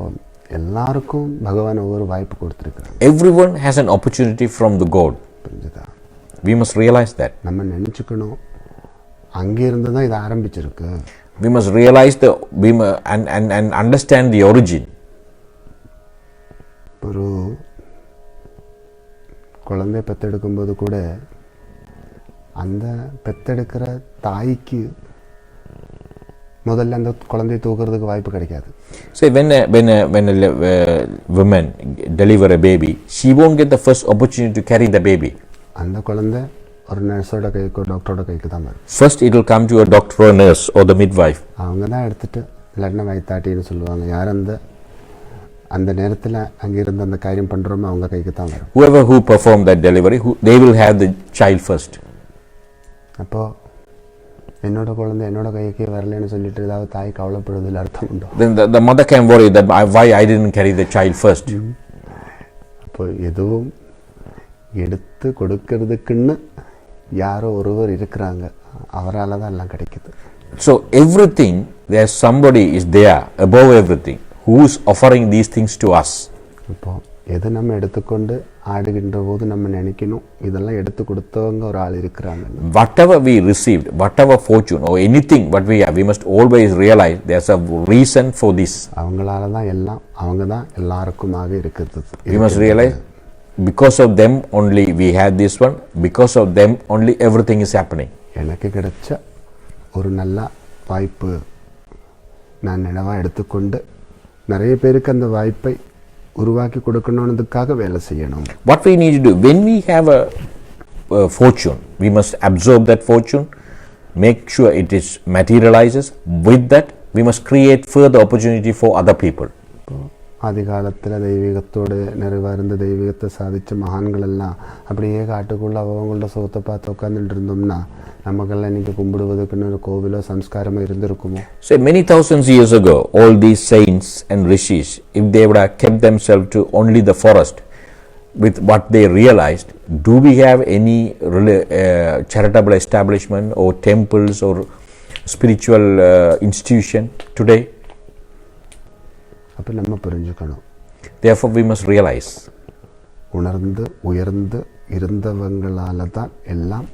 எல்லாருக்கும் பகவான் ஒவ்வொரு வாய்ப்பு கொடுத்திருக்காங்க. Everyone has an opportunity from the God. புரிஞ்சுதா? We must realize that. நம்ம நினைச்சுக்கணும் அங்கே இருந்து தான் இது ஆரம்பிச்சிருக்கு. We must realize and understand the origin. ஒரு குழந்தை பெத்தெடுக்கும்போது கூட அந்த பெத்தெடுக்கிற தாய்க்கு முதல்ல அந்த குழந்தையை தூக்குறதுக்கு வாய்ப்பு கிடைக்காது. So when a woman deliver a baby, she won't get the first opportunity to carry the baby. அந்த குழந்தை ஒரு நர்ஸோட கைக்கு ஒரு டாக்டரோட கைக்கு தான் வரும். First it will come to a doctor or nurse or the midwife. அவங்க தான் எடுத்துட்டு இல்லைன்னா வயித்தாட்டின்னு சொல்லுவாங்க. யார் அந்த நேரத்தில் அங்கே இருந்து அந்த காரியம் பண்ணுறோமோ அவங்க கைக்கு தான் வரும். Whoever who perform that delivery, they will have the child first. அப்போது என்னோட குழந்தை என்னோட கைக்கு வரலன்னு சொல்லிட்டு ஏதாவது தாய் கவலைப்படுவதில் அர்த்தம் உண்டோ? Then the mother can worry that why I didn't carry the child first. அப்போ எதுவும் எடுத்து கொடுக்கறதுக்குன்னு யாரோ ஒருவர் இருக்கிறாங்க, அவரால் தான் எல்லாம் கிடைக்குது. So everything, there's somebody is there above everything who is offering these things to us. இப்போ எது நம்ம எடுத்துக்கொண்டு ஆடுகின்ற போது நம்ம நினைக்கணும் இதெல்லாம் எடுத்து கொடுத்தவங்க ஒரு ஆள் இருக்கிறாங்க. Whatever we received, whatever fortune or anything what we have, we must always realize there's a reason for this. அவங்களால தான் எல்லாம், அவங்க தான் எல்லாருக்குமாக இருக்குது. We must realize because of them only we had this one, because of them only everything is happening. எனக்கு கிடைச்ச ஒரு நல்ல வாய்ப்பு நான் நினைவாக எடுத்துக்கொண்டு நிறைய பேருக்கு அந்த வாய்ப்பை உருவாக்கி கொடுக்கணுன்றதுக்காக வேலை செய்யணும். What we need to do when we have a fortune, we must absorb that fortune, make sure it is materializes. With that we must create further opportunity for other people. ஆதி காலத்தில் தெய்வீகத்தோடு நிறைவார்ந்த தெய்வீகத்தை சாதித்த மகான்கள் எல்லாம் அப்படியே காட்டுக்குள்ள அவங்களோட சுகத்தை பார்த்து உட்காந்துட்டு இருந்தோம்னா நமக்கெல்லாம் இன்னைக்கு கும்பிடுவதுக்குன்னு ஒரு கோவிலோ சம்ஸ்காரமோ இருந்திருக்குமோ? So many thousands years ago, all these saints and rishis, if they would have kept themselves to only the forest with what they realized, do we have any charitable establishment or temples or spiritual institution today? அப்போ நம்ம புரிஞ்சுக்கணும். Therefore we must realize உணர்ந்து உயர்ந்து இருந்தவங்களால தான் எல்லாம்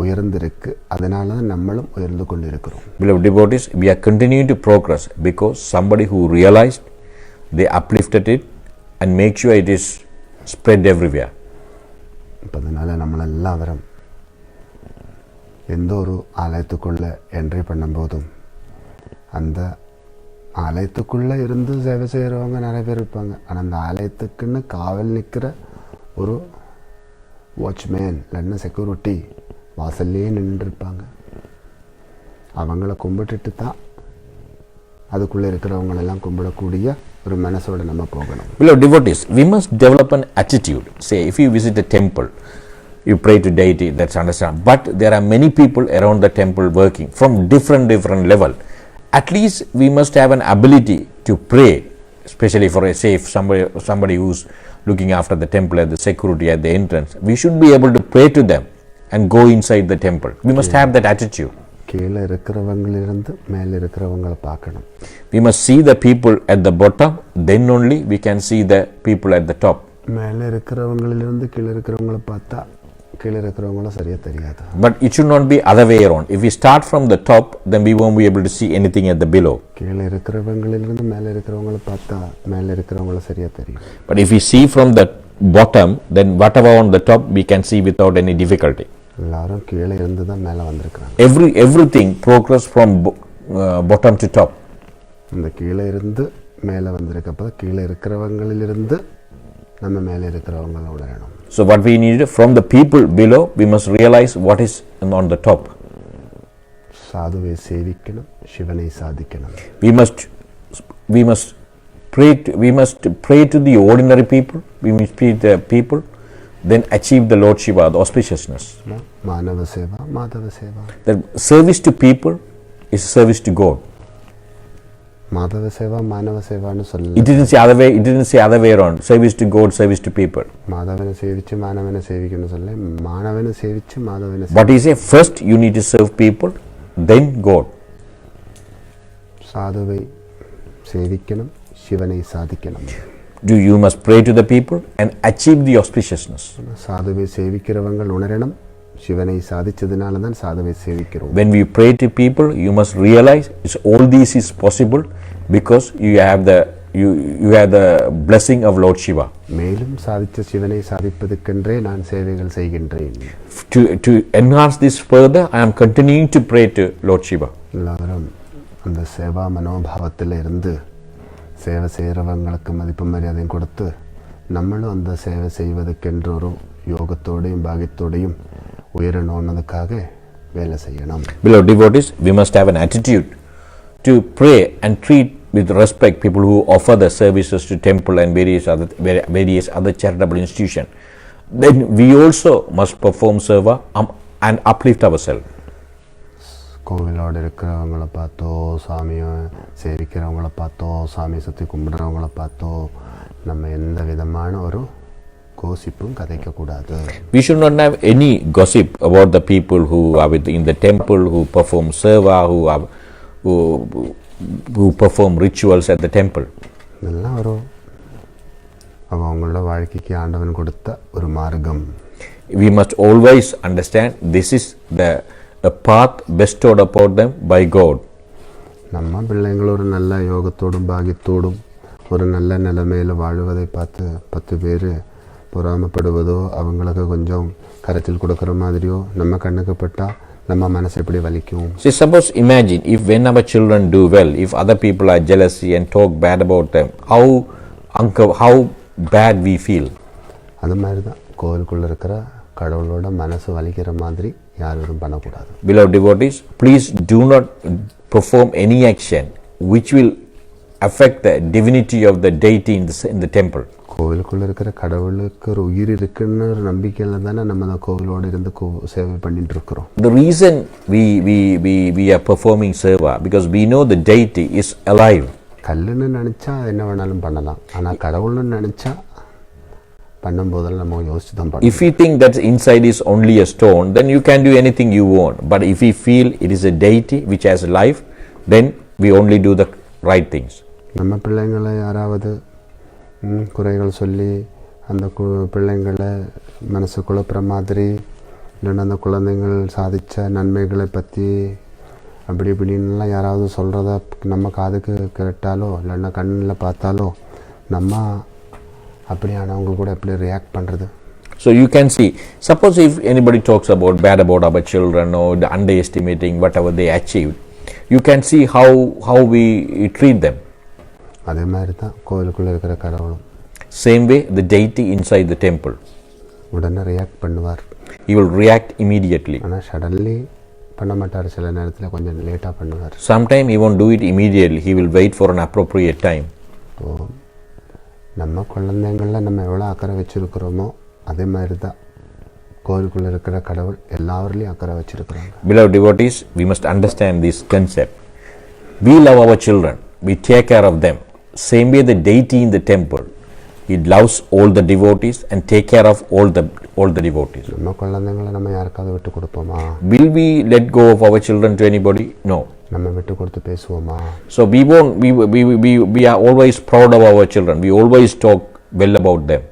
உயர்ந்திருக்கு. அதனால தான் நம்மளும் உயர்ந்து கொண்டிருக்கிறோம். Beloved devotees, we are continuing to progress because somebody who realized, they uplifted it and make sure it is spread everywhere. அதனால നമ്മളെല്ലാവരും எந்த ஒரு ஆலயத்துக்குள்ளே என்ட்ரி பண்ணும்போதும் அந்த ஆலயத்துக்குள்ளே இருந்து சேவை செய்கிறவங்க நிறைய பேர் இருப்பாங்க. ஆனால் அந்த ஆலயத்துக்குன்னு காவல் நிற்கிற ஒரு வாட்ச்மேன் இல்லைன்னா செக்யூரிட்டி வாசல்லையே நின்றுருப்பாங்க. அவங்கள கும்பிட்டுட்டு தான் அதுக்குள்ளே இருக்கிறவங்களெல்லாம் கும்பிடக்கூடிய ஒரு மனசோட நம்ம போகணும். Beloved devotees, we must develop an attitude. Say, if you visit a temple, you pray to deity, that's understand. But there are many people around the temple working from different level. At least we must have an ability to pray, especially for a safe somebody who's looking after the temple at the security at the entrance. We should be able to pray to them and go inside the temple. We must have that attitude. கீழே இருக்கிறவங்களிலிருந்து மேலே இருக்கிறவங்களை பார்க்கணும். We must see the people at the bottom, then only we can see the people at the top. மேலே இருக்கிறவங்களிலிருந்து கீழே இருக்கிறவங்களை பார்த்தா கீழே இருக்கிறவங்களும் சரியா தெரியாது. But it should not be other way around. If we start from the top, then we won't be able to see anything at the below. கீழே இருக்கிறவங்களிலிருந்து மேலே இருக்கிறவங்களை பார்த்தா மேலே இருக்கிறவங்களும் சரியா தெரியும். But if we see from the bottom, then whatever on the top we can see without any difficulty. எல்லாரும் கீழே இருந்து தான் மேலே வந்திருக்கிறாங்க. Everything progress from bottom to top. இந்த கீழே இருந்து மேலே வந்திருக்கப்போ கீழே இருக்கிறவங்களிலிருந்து நம்ம மேலே இருக்கிறவங்கள உணரணும். So what we need from the people below, we must realize what is on the top. சாதுவை சேவிக்கணும், சிவனை சாதிக்கணும். We must pray to the ordinary people. We must pray to the people, then achieve the Lord Shiva, the auspiciousness. மானவ Seva, Madhava Seva. The service to people is service to God. Madhava Seva, மானவ சேவான்னு சொல்ல. It didn't say other way around. Service to God, service to people. மாதவனை சேவிச்சு மானவனை சேவிக்கணும்னு சொல்ல. மானவனை சேவிச்சு மாதவனை. But he say first you need to serve people, then God. சாதுவை சேவிக்கணும், சிவனை சாதிக்கணும். You must pray to the people and achieve the auspiciousness. சாதுவை சேவிக்கிறவங்க உணரணும், சிவனை சாதிச்சதுனால தான் சாதுவை சேவிக்கிறோம். When we pray to people, you must realize all this is possible because you have the blessing of Lord Shiva. மேலும் சாதித்த சிவனை சாதிப்பதற்கென்றே நான் சேவைகள் செய்கின்றேன். To enhance this further, I am continuing to pray to Lord Shiva. எல்லாரும் அந்த சேவா மனோபாவத்தில் இருந்து சேவை செய்கிறவங்களுக்கு மதிப்பு மரியாதையும் கொடுத்து நம்மளும் அந்த சேவை செய்வதற்கென்ற ஒரு யோகத்தோடையும் பாகியத்தோடையும் உயரணுன்னதுக்காக வேலை செய்யணும். Beloved devotees, we must have an attitude to pray and treat with respect people who offer the services to temple and various other charitable institutions. Then we also must perform seva and uplift ourselves. கோவிலோடு இருக்கிறவங்கள பார்த்தோ, சாமியை சேவிக்கிறவங்கள பார்த்தோ, சாமியை சுற்றி கும்பிட்றவங்கள பார்த்தோ நம்ம எந்த விதமான ஒரு கோசிப்பும் கதைக்கக்கூடாது. We should not have any gossip about the people who are in the temple, who perform seva, who perform rituals at the temple. இதெல்லாம் ஒரு அவங்களோட வாழ்க்கைக்கு ஆண்டவன் கொடுத்த ஒரு மார்க்கம். We must always understand this is a path bestowed upon them by God. நம்ம பிள்ளைங்கள் ஒரு நல்ல யோகத்தோடும் பாகியத்தோடும் ஒரு நல்ல நிலைமையில் வாழுவதை பார்த்து 10 பேர் பொறாமப்படுவதோ அவங்களுக்கு கொஞ்சம் கருத்தில் கொடுக்குற மாதிரியோ நம்ம கண்ணுக்கு பட்டால் நம்ம மனசு எப்படி வலிக்கும். So suppose imagine if when our children do well, if other people are jealousy and talk bad about them, how bad we feel. அது மாதிரி தான் கோவிலுக்குள்ளே இருக்கிற கடவுளோட மனசு வலிக்கிற மாதிரி யாரும் பண்ணக்கூடாது. Beloved devotees, please do not perform any action which will affect the divinity of the deity in the temple. கோவிலுக்குள்ளே இருக்கிற கடவுளுக்கு ஒரு உயிர் இருக்குன்னு ஒரு நம்பிக்கையில் தானே நம்ம அந்த கோவிலோடு இருந்து சேவை பண்ணிட்டு இருக்கிறோம். The reason we are performing seva because we know the deity is alive. கல்லுன்னு நினச்சா என்ன வேணாலும் பண்ணலாம், ஆனால் கடவுள்னு நினச்சா பண்ணும்போதெல்லாம் நம்ம யோசிச்சு தான் பண்ணணும். If we think that inside is only a stone, then you can do anything you want. But if we feel it is a deity which has life, then we only do the right things. நம்ம பிள்ளைங்களை யாராவது குறைகள் சொல்லி அந்த பிள்ளைங்களை மனசு குழப்புற மாதிரி, இல்லைன்னா அந்த குழந்தைங்கள் சாதித்த நன்மைகளை பற்றி அப்படி இப்படின்லாம் யாராவது சொல்கிறத நம்ம காதுக்கு கேட்டாலோ இல்லைன்னா கண்ணில் பார்த்தாலோ நம்ம அப்படியானவங்க கூட எப்படி ரியாக்ட் பண்ணுறது? So you can see, suppose if anybody talks about bad about our children or the underestimating whatever they achieved, you can see how we treat them. அதே மாதிரி தான் கோவிலுக்குள்ளே இருக்கிற கடவுளும். Same way the deity inside the temple. உடனே react பண்ணுவார். He will react immediately. ஆனால் suddenly பண்ண மாட்டார், சில நேரத்தில் கொஞ்சம் லேட்டாக பண்ணுவார். Sometime he won't do it immediately, he will wait for an appropriate time. நம்ம குழந்தைங்களில் நம்ம எவ்வளோ அக்கறை வச்சுருக்கிறோமோ அதே மாதிரி தான் கோவிலுக்குள்ளே இருக்கிற கடவுள் எல்லாவரிலையும் அக்கறை வச்சுருக்குறாங்க. Beloved devotees, we must understand this concept. We love our children, we take care of them. Same way the deity in the temple, he loves all the devotees and take care of all the devotees. நம்ம குழந்தைங்களை நம்ம யாருக்காவது விட்டு கொடுப்போமா? Will we let go of our children to anybody? No. நம்ம விட்டு கொடுத்து பேசுவோமா? So we are always proud of our children. We always talk well about them.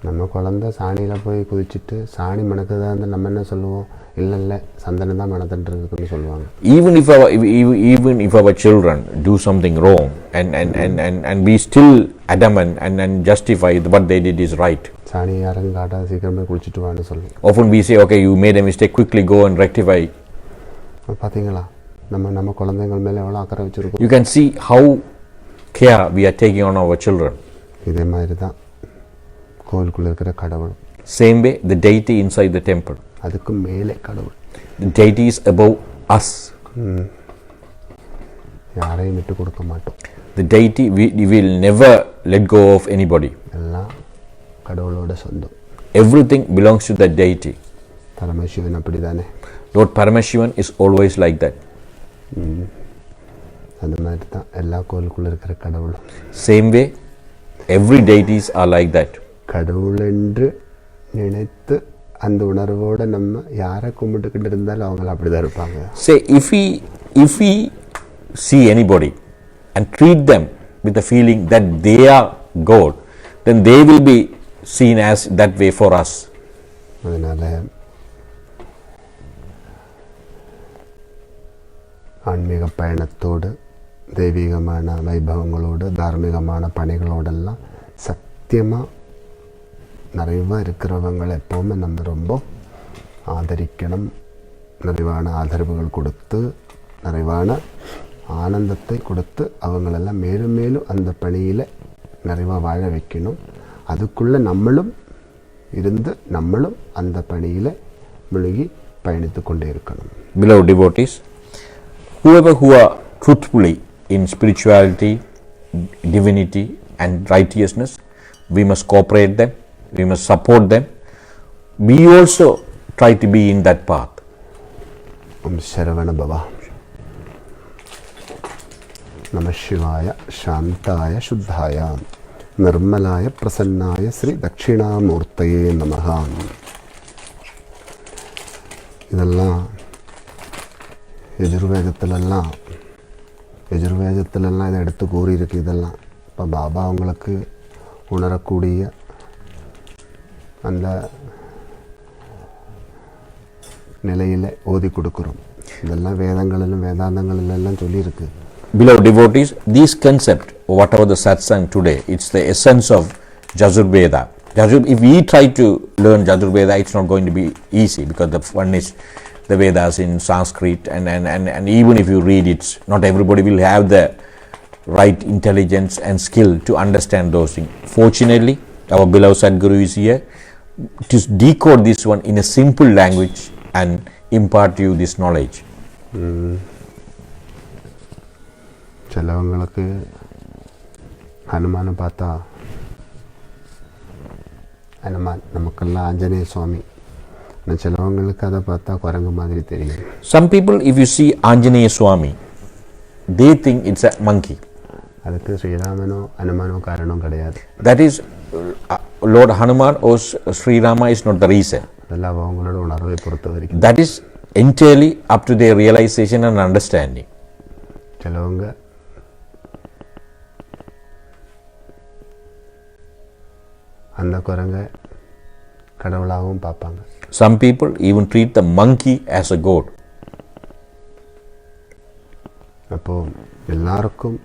நம்ம குழந்தை சாணியில் போய் குதிச்சுட்டு சாணி மணக்குதா இருந்தால் நம்ம என்ன சொல்லுவோம்? இல்லை சந்தனம் தான் மணத்துட்டுருக்குன்னு சொல்லுவாங்க. Even if our children do something wrong and we still adamant and justify what they did is right. சாணி யாரும் காட்டாத சீக்கிரமே குளிச்சுட்டு வான்னு சொல்லுவோம். Often we say, okay, you made a mistake, quickly go and rectify. பார்த்தீங்களா நம்ம குழந்தைகள் மேலே எவ்வளோ அக்கறை வச்சுருக்கோம். You can see how care we are taking on our children. இதே மாதிரி தான் கோவிலுக்குள்ளே இருக்கிற கடவுள். Same way the deity inside the temple. அதுக்கு மேலே கடவுள். The deity is above us. யாரையும் விட்டு கொடுக்க மாட்டோம். The deity, we will never let go of anybody. எல்லாம் கடவுளோட சொந்தம். Everything belongs to the deity. Paramasivan அப்படி தானே? Lord Paramashivan is always like that. அந்த மாதிரி தான் எல்லா கோவிலுக்குள்ளே இருக்கிற கடவுளும். Same way every deities are like that. கடவுள் என்று நினைத்து அந்த உணர்வோடு நம்ம யாரை கும்பிட்டுக்கிட்டு இருந்தாலும் அவங்க அப்படி தான் இருப்பாங்க. Say if we see anybody and treat them with the feeling that they are God, then they will be seen as that way for us. அதனால் ஆன்மீக பயணத்தோடு தெய்வீகமான வைபவங்களோடு தார்மீகமான பணிகளோடெல்லாம் சத்தியமாக நிறைவாக இருக்கிறவங்களை எப்போவுமே நம்ம ரொம்ப ஆதரிக்கணும். நிறைவான ஆதரவுகள் கொடுத்து நிறைவான ஆனந்தத்தை கொடுத்து அவங்களெல்லாம் மேலும் மேலும் அந்த பணியில் நிறைவாக வாழ வைக்கணும். அதுக்குள்ளே நம்மளும் இருந்து நம்மளும் அந்த பணியில் முழுகி பயணித்து கொண்டே இருக்கணும். Beloved devotees, whoever who are truthfully in spirituality, divinity and righteousness, we must cooperate them, we must support them. We also try to be in that path. Saravana பவா. நம சிவாய சாந்தாய சுத்தாய நிர்மலாய பிரசன்னாய ஸ்ரீ தட்சிணாமூர்த்தையே நமஹ. இதெல்லாம் எஜுர்வேதத்திலெல்லாம் இதை எடுத்து கூறியிருக்கு. இதெல்லாம் இப்போ பாபா அவங்களுக்கு உணரக்கூடிய அந்த நிலையில் ஓதி கொடுக்குறோம். இதெல்லாம் வேதங்களிலும் வேதாந்தங்களிலெல்லாம் சொல்லியிருக்கு. Beloved devotees, this concept, whatever the satsang today, it's the essence of Yajurveda. If we try to learn Yajurveda, it's not going to be easy because the one is the Vedas in Sanskrit and even if you read it, not everybody will have the right intelligence and skill to understand those things. Fortunately, our beloved Sadguru is here to decode this one in a simple language and impart you this knowledge. சிலவங்களுக்கு ஹனுமானை பார்த்தா ஹனுமான், நமக்கெல்லாம் ஆஞ்சநேய சுவாமி. சிலவங்களுக்கு அதை பார்த்தா குரங்கு மாதிரி தெரியும். Some people, if you see Anjaneya Swami, they think it's a monkey. அதுக்கு ஸ்ரீராமனோ ஹனுமானோ காரணம் கிடையாது. That is, Lord Hanuman or Sri Rama is not the reason. அதெல்லாம் அவங்களோட உணர்வை பொறுத்த வரைக்கும். That is entirely up to their realization and understanding. சிலவங்க அந்த குரங்கை கடவுளாகவும் பார்ப்பாங்க. Some people even treat the monkey as a god. அப்போது எல்லாருக்கும்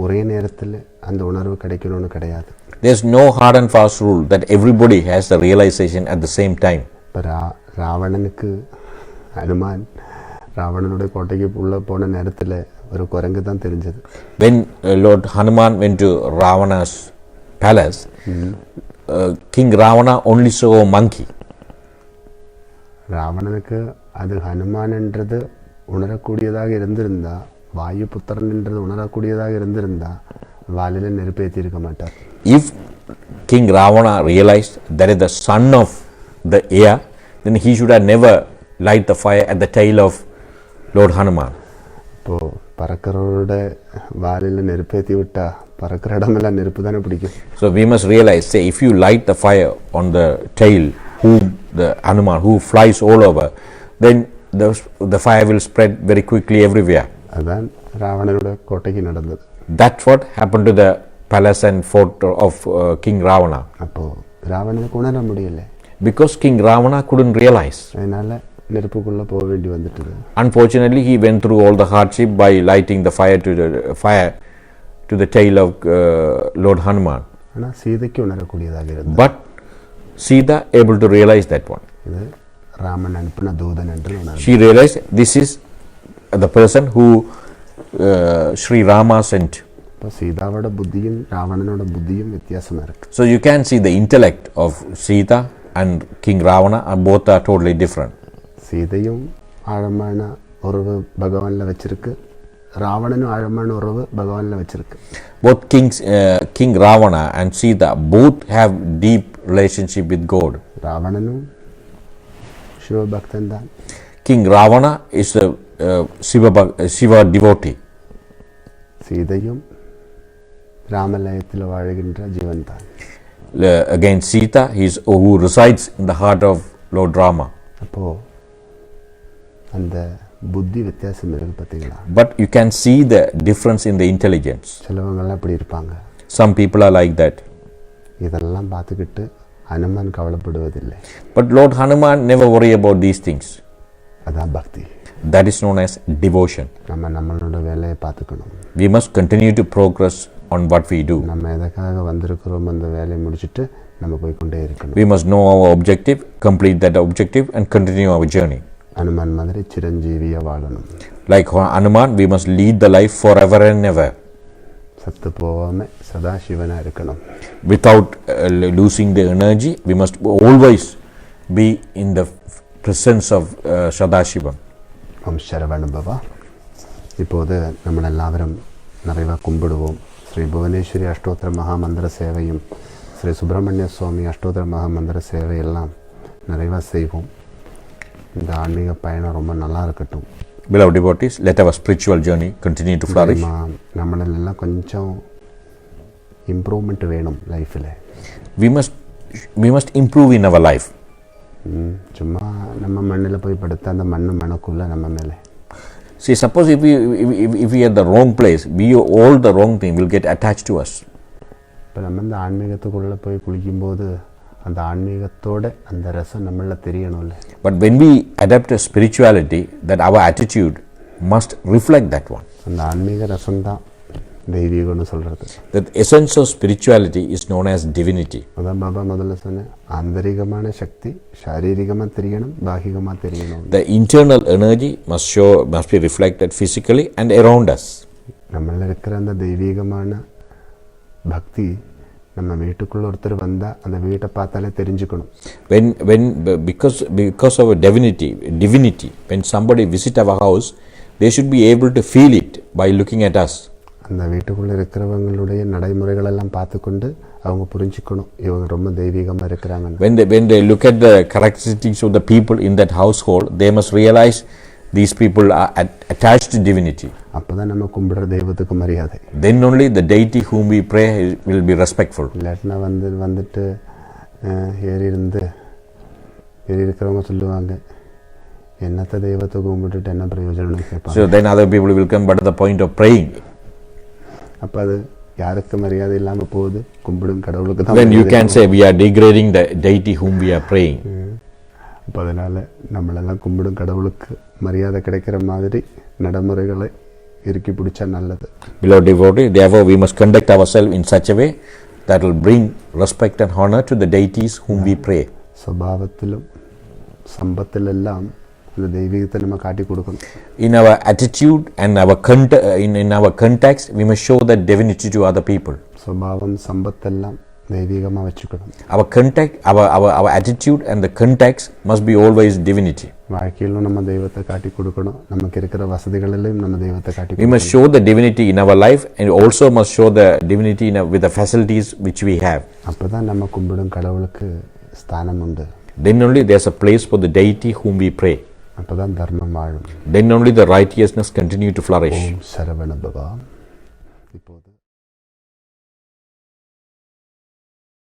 ஒரே நேரத்தில் அந்த உணர்வு கிடைக்கணும்னு கிடையாது. There's no hard and fast rule that everybody has the realization at the same time. இப்போ ராவணனுக்கு ஹனுமான் ராவணனுடைய கோட்டைக்கு உள்ள போன நேரத்தில் ஒரு குரங்கு தான் தெரிஞ்சது. When Lord Hanuman went to Ravana's palace, King Ravana only saw a monkey. ராவணனுக்கு அது ஹனுமான்ன்றது உணரக்கூடியதாக இருந்திருந்தா, வாயு புத்திரன்ன்றது உணரக்கூடியதாக இருந்திருந்தா வாலில் நெருப்பேற்றி இருக்க மாட்டார். If King Ravana realized that is the son of the air, then he should have never light the fire at the tail of Lord Hanuman. இப்போது பறக்கிறவரோட வாலில் நெருப்பேற்றி விட்டா பறக்கிற இடமெல்லாம் நெருப்பு தானே பிடிக்கும். So we must realize, say, if you light the fire on the tail, the Hanuman, who flies all over, then the fire will spread very quickly everywhere. அதுதான் ராவணனோட கோட்டைக்கு நடந்தது. That's what happened to the palace and fort of King Ravana. அப்போது ராவணனுக்கு உணர முடியல. Because King Ravana couldn't realize. அதனால் நெருப்புக்குள்ளே போக வேண்டி வந்துட்டுது. Unfortunately, he went through all the hardship by lighting the fire to the tail of Lord Hanuman. ஆனால் சீதைக்கு உணரக்கூடியதாக இருந்தது. But Sita able to realize that one. இது ராமன் அனுப்பின தூதன் என்று உணர்ந்தார். She realized this is the person who Sri Rama sent. இப்போ சீதாவோட புத்தியும் ராவணனோட புத்தியும் வித்தியாசமாக இருக்கு. So you can see the intellect of Sita and King Ravana are both are totally different. சீதையும் ஆழமான உறவு பகவானில் வச்சிருக்கு, ராவணனும் ஆழமான உறவு பகவானில் வச்சிருக்கு. Both King Ravana and Sita both have deep relationship with God. ராவணனும் சிவபக்தன் தான். King Ravana is a Shiva devotee. சீதையும் ராமலயத்தில் வாழ்கின்ற ஜீவன் தான். Again Sita who resides in the heart of Lord Rama. அப்போது அந்த புத்தி வித்தியாசம் இருக்குது பார்த்தீங்களா? But you can see the difference in the intelligence. சிலவங்கள்லாம் இப்படி இருப்பாங்க. Some people are like that. இதெல்லாம் பார்த்துக்கிட்டு ஹனுமான் கவலைப்படுவதில்லை. But Lord Hanuman never worry about these things. அதான் பக்தி. That is known as devotion. நம்மளோட வேலையை பார்த்துக்கணும். We must continue to progress on what we do. நம்ம எதற்காக வந்திருக்கிறோம் அந்த வேலையை முடிச்சுட்டு நம்ம போய்கொண்டே இருக்கணும். We must know our objective, complete that objective and continue our journey. Hanuman மாதிரி சிரஞ்சீவியா வாழணும். Like Hanuman, we must lead the life forever and ever. சத்து போகாம சதா சிவனா இருக்கணும். Without losing the energy, we must always be in the presence of Sadashivam. ஓம் சரவணபவா. இப்போது நம்ம எல்லாரும் நிறைவாக கும்பிடுவோம். ஸ்ரீ புவனேஸ்வரி அஷ்டோத்திர மகாமந்திர சேவையும் ஸ்ரீ சுப்பிரமணிய சுவாமி அஷ்டோத்திர மகாமந்திர சேவையெல்லாம் நிறைவாக செய்வோம். இந்த ஆன்மீக பயணம் ரொம்ப நல்லா இருக்கட்டும். Beloved devotees, let our spiritual journey continue to flourish. நம்மளெல்லாம் கொஞ்சம் இம்ப்ரூவ்மெண்ட் வேணும் லைஃப்பில். We must improve in our life. சும்மா நம்ம மண்ணில் போய் படுத்த அந்த மண்ணு மணக்குள்ள நம்ம மேலே. See, suppose if we are at the wrong place, all the wrong thing will get attached to us. இப்போ நம்ம இந்த ஆன்மீகத்துக்குள்ளே போய் குளிக்கும்போது அந்த ஆன்மீகத்தோட அந்த ரசம் நம்மளில் தெரியணும்ல. But when we adapt a spirituality, that our attitude must reflect that one. அந்த ஆன்மீக ரசம் தான் தெய்வீகம்னு சொல்கிறது. The essence of spirituality is known as divinity. அதான் பாபா முதல்ல சொன்னேன், ஆந்தரிகமான சக்தி சாரீரிகமாக தெரியணும், பாகிகமாக தெரியணும். The internal energy must be reflected physically and around us. நம்மளில் இருக்கிற அந்த தெய்வீகமான பக்தி நம்ம வீட்டுக்குள்ள ஒருத்தர் வந்தால் அந்த வீட்டை பார்த்தாலே தெரிஞ்சுக்கணும். Because of a divinity, when somebody visit our house, they should be able to feel it by looking at us. அந்த வீட்டுக்குள்ளே இருக்கிறவங்களுடைய நடைமுறைகளெல்லாம் பார்த்துக்கொண்டு அவங்க புரிஞ்சுக்கணும் இவங்க ரொம்ப தெய்வீகமாக இருக்கிறாங்க. When they look at the characteristics of the people in that household, they must realize these people are attached to divinity. அப்போ தான் நம்ம கும்பிடுற தெய்வத்துக்கு மரியாதை. Then only the deity whom we pray will be respectful. இல்லாட்டினா வந்துட்டு ஏறி இருக்கிறவங்க சொல்லுவாங்க, என்னத்த தெய்வத்தை கும்பிட்டுட்டு என்ன பிரயோஜனம்னு கேட்பாங்க. So then other people will come, but at the point of praying. அப்போ அது யாருக்கு மரியாதை இல்லாமல் போகுது? கும்பிடும் கடவுளுக்கு தான். Then you can say we are degrading the deity whom we are praying. அப்போ அதனால் நம்மளெல்லாம் கும்பிடும் கடவுளுக்கு மரியாதை கிடைக்கிற மாதிரி நடைமுறைகளை இறுக்கி பிடிச்சா நல்லது. Beloved devotee, therefore we must conduct ourselves in such a way that will bring respect and honor to the deities whom we pray. സ്വഭാവത്തിലും സമ്പത്തിലെല്ലാം இந்த தெய்வீகத்தை நம்ம காட்டி கொடுக்கணும். In our attitude and in our context, we must show that divinity to other people. സ്വഭാവம் சம்பத்தெல்லாம் தெய்வீகமாக வச்சுக்கணும். Our attitude and the context must be always divinity. வாழ்க்கையிலும் நம்ம தெய்வத்தை காட்டி கொடுக்கணும். நமக்கு இருக்கிற வசதிகளிலும் நம்ம தெய்வத்தை காட்டி We must show the divinity in our life and also must show the divinity with the facilities which we have. அப்பதான் நம்ம கும்பிடும் கடவுளுக்கு ஸ்தானம் உண்டு. Then only there's a place for the deity whom we pray. அப்பதான் தர்மம் வாழும். Then only the righteousness continue to flourish. ஓம் சரவண பவா. இப்போது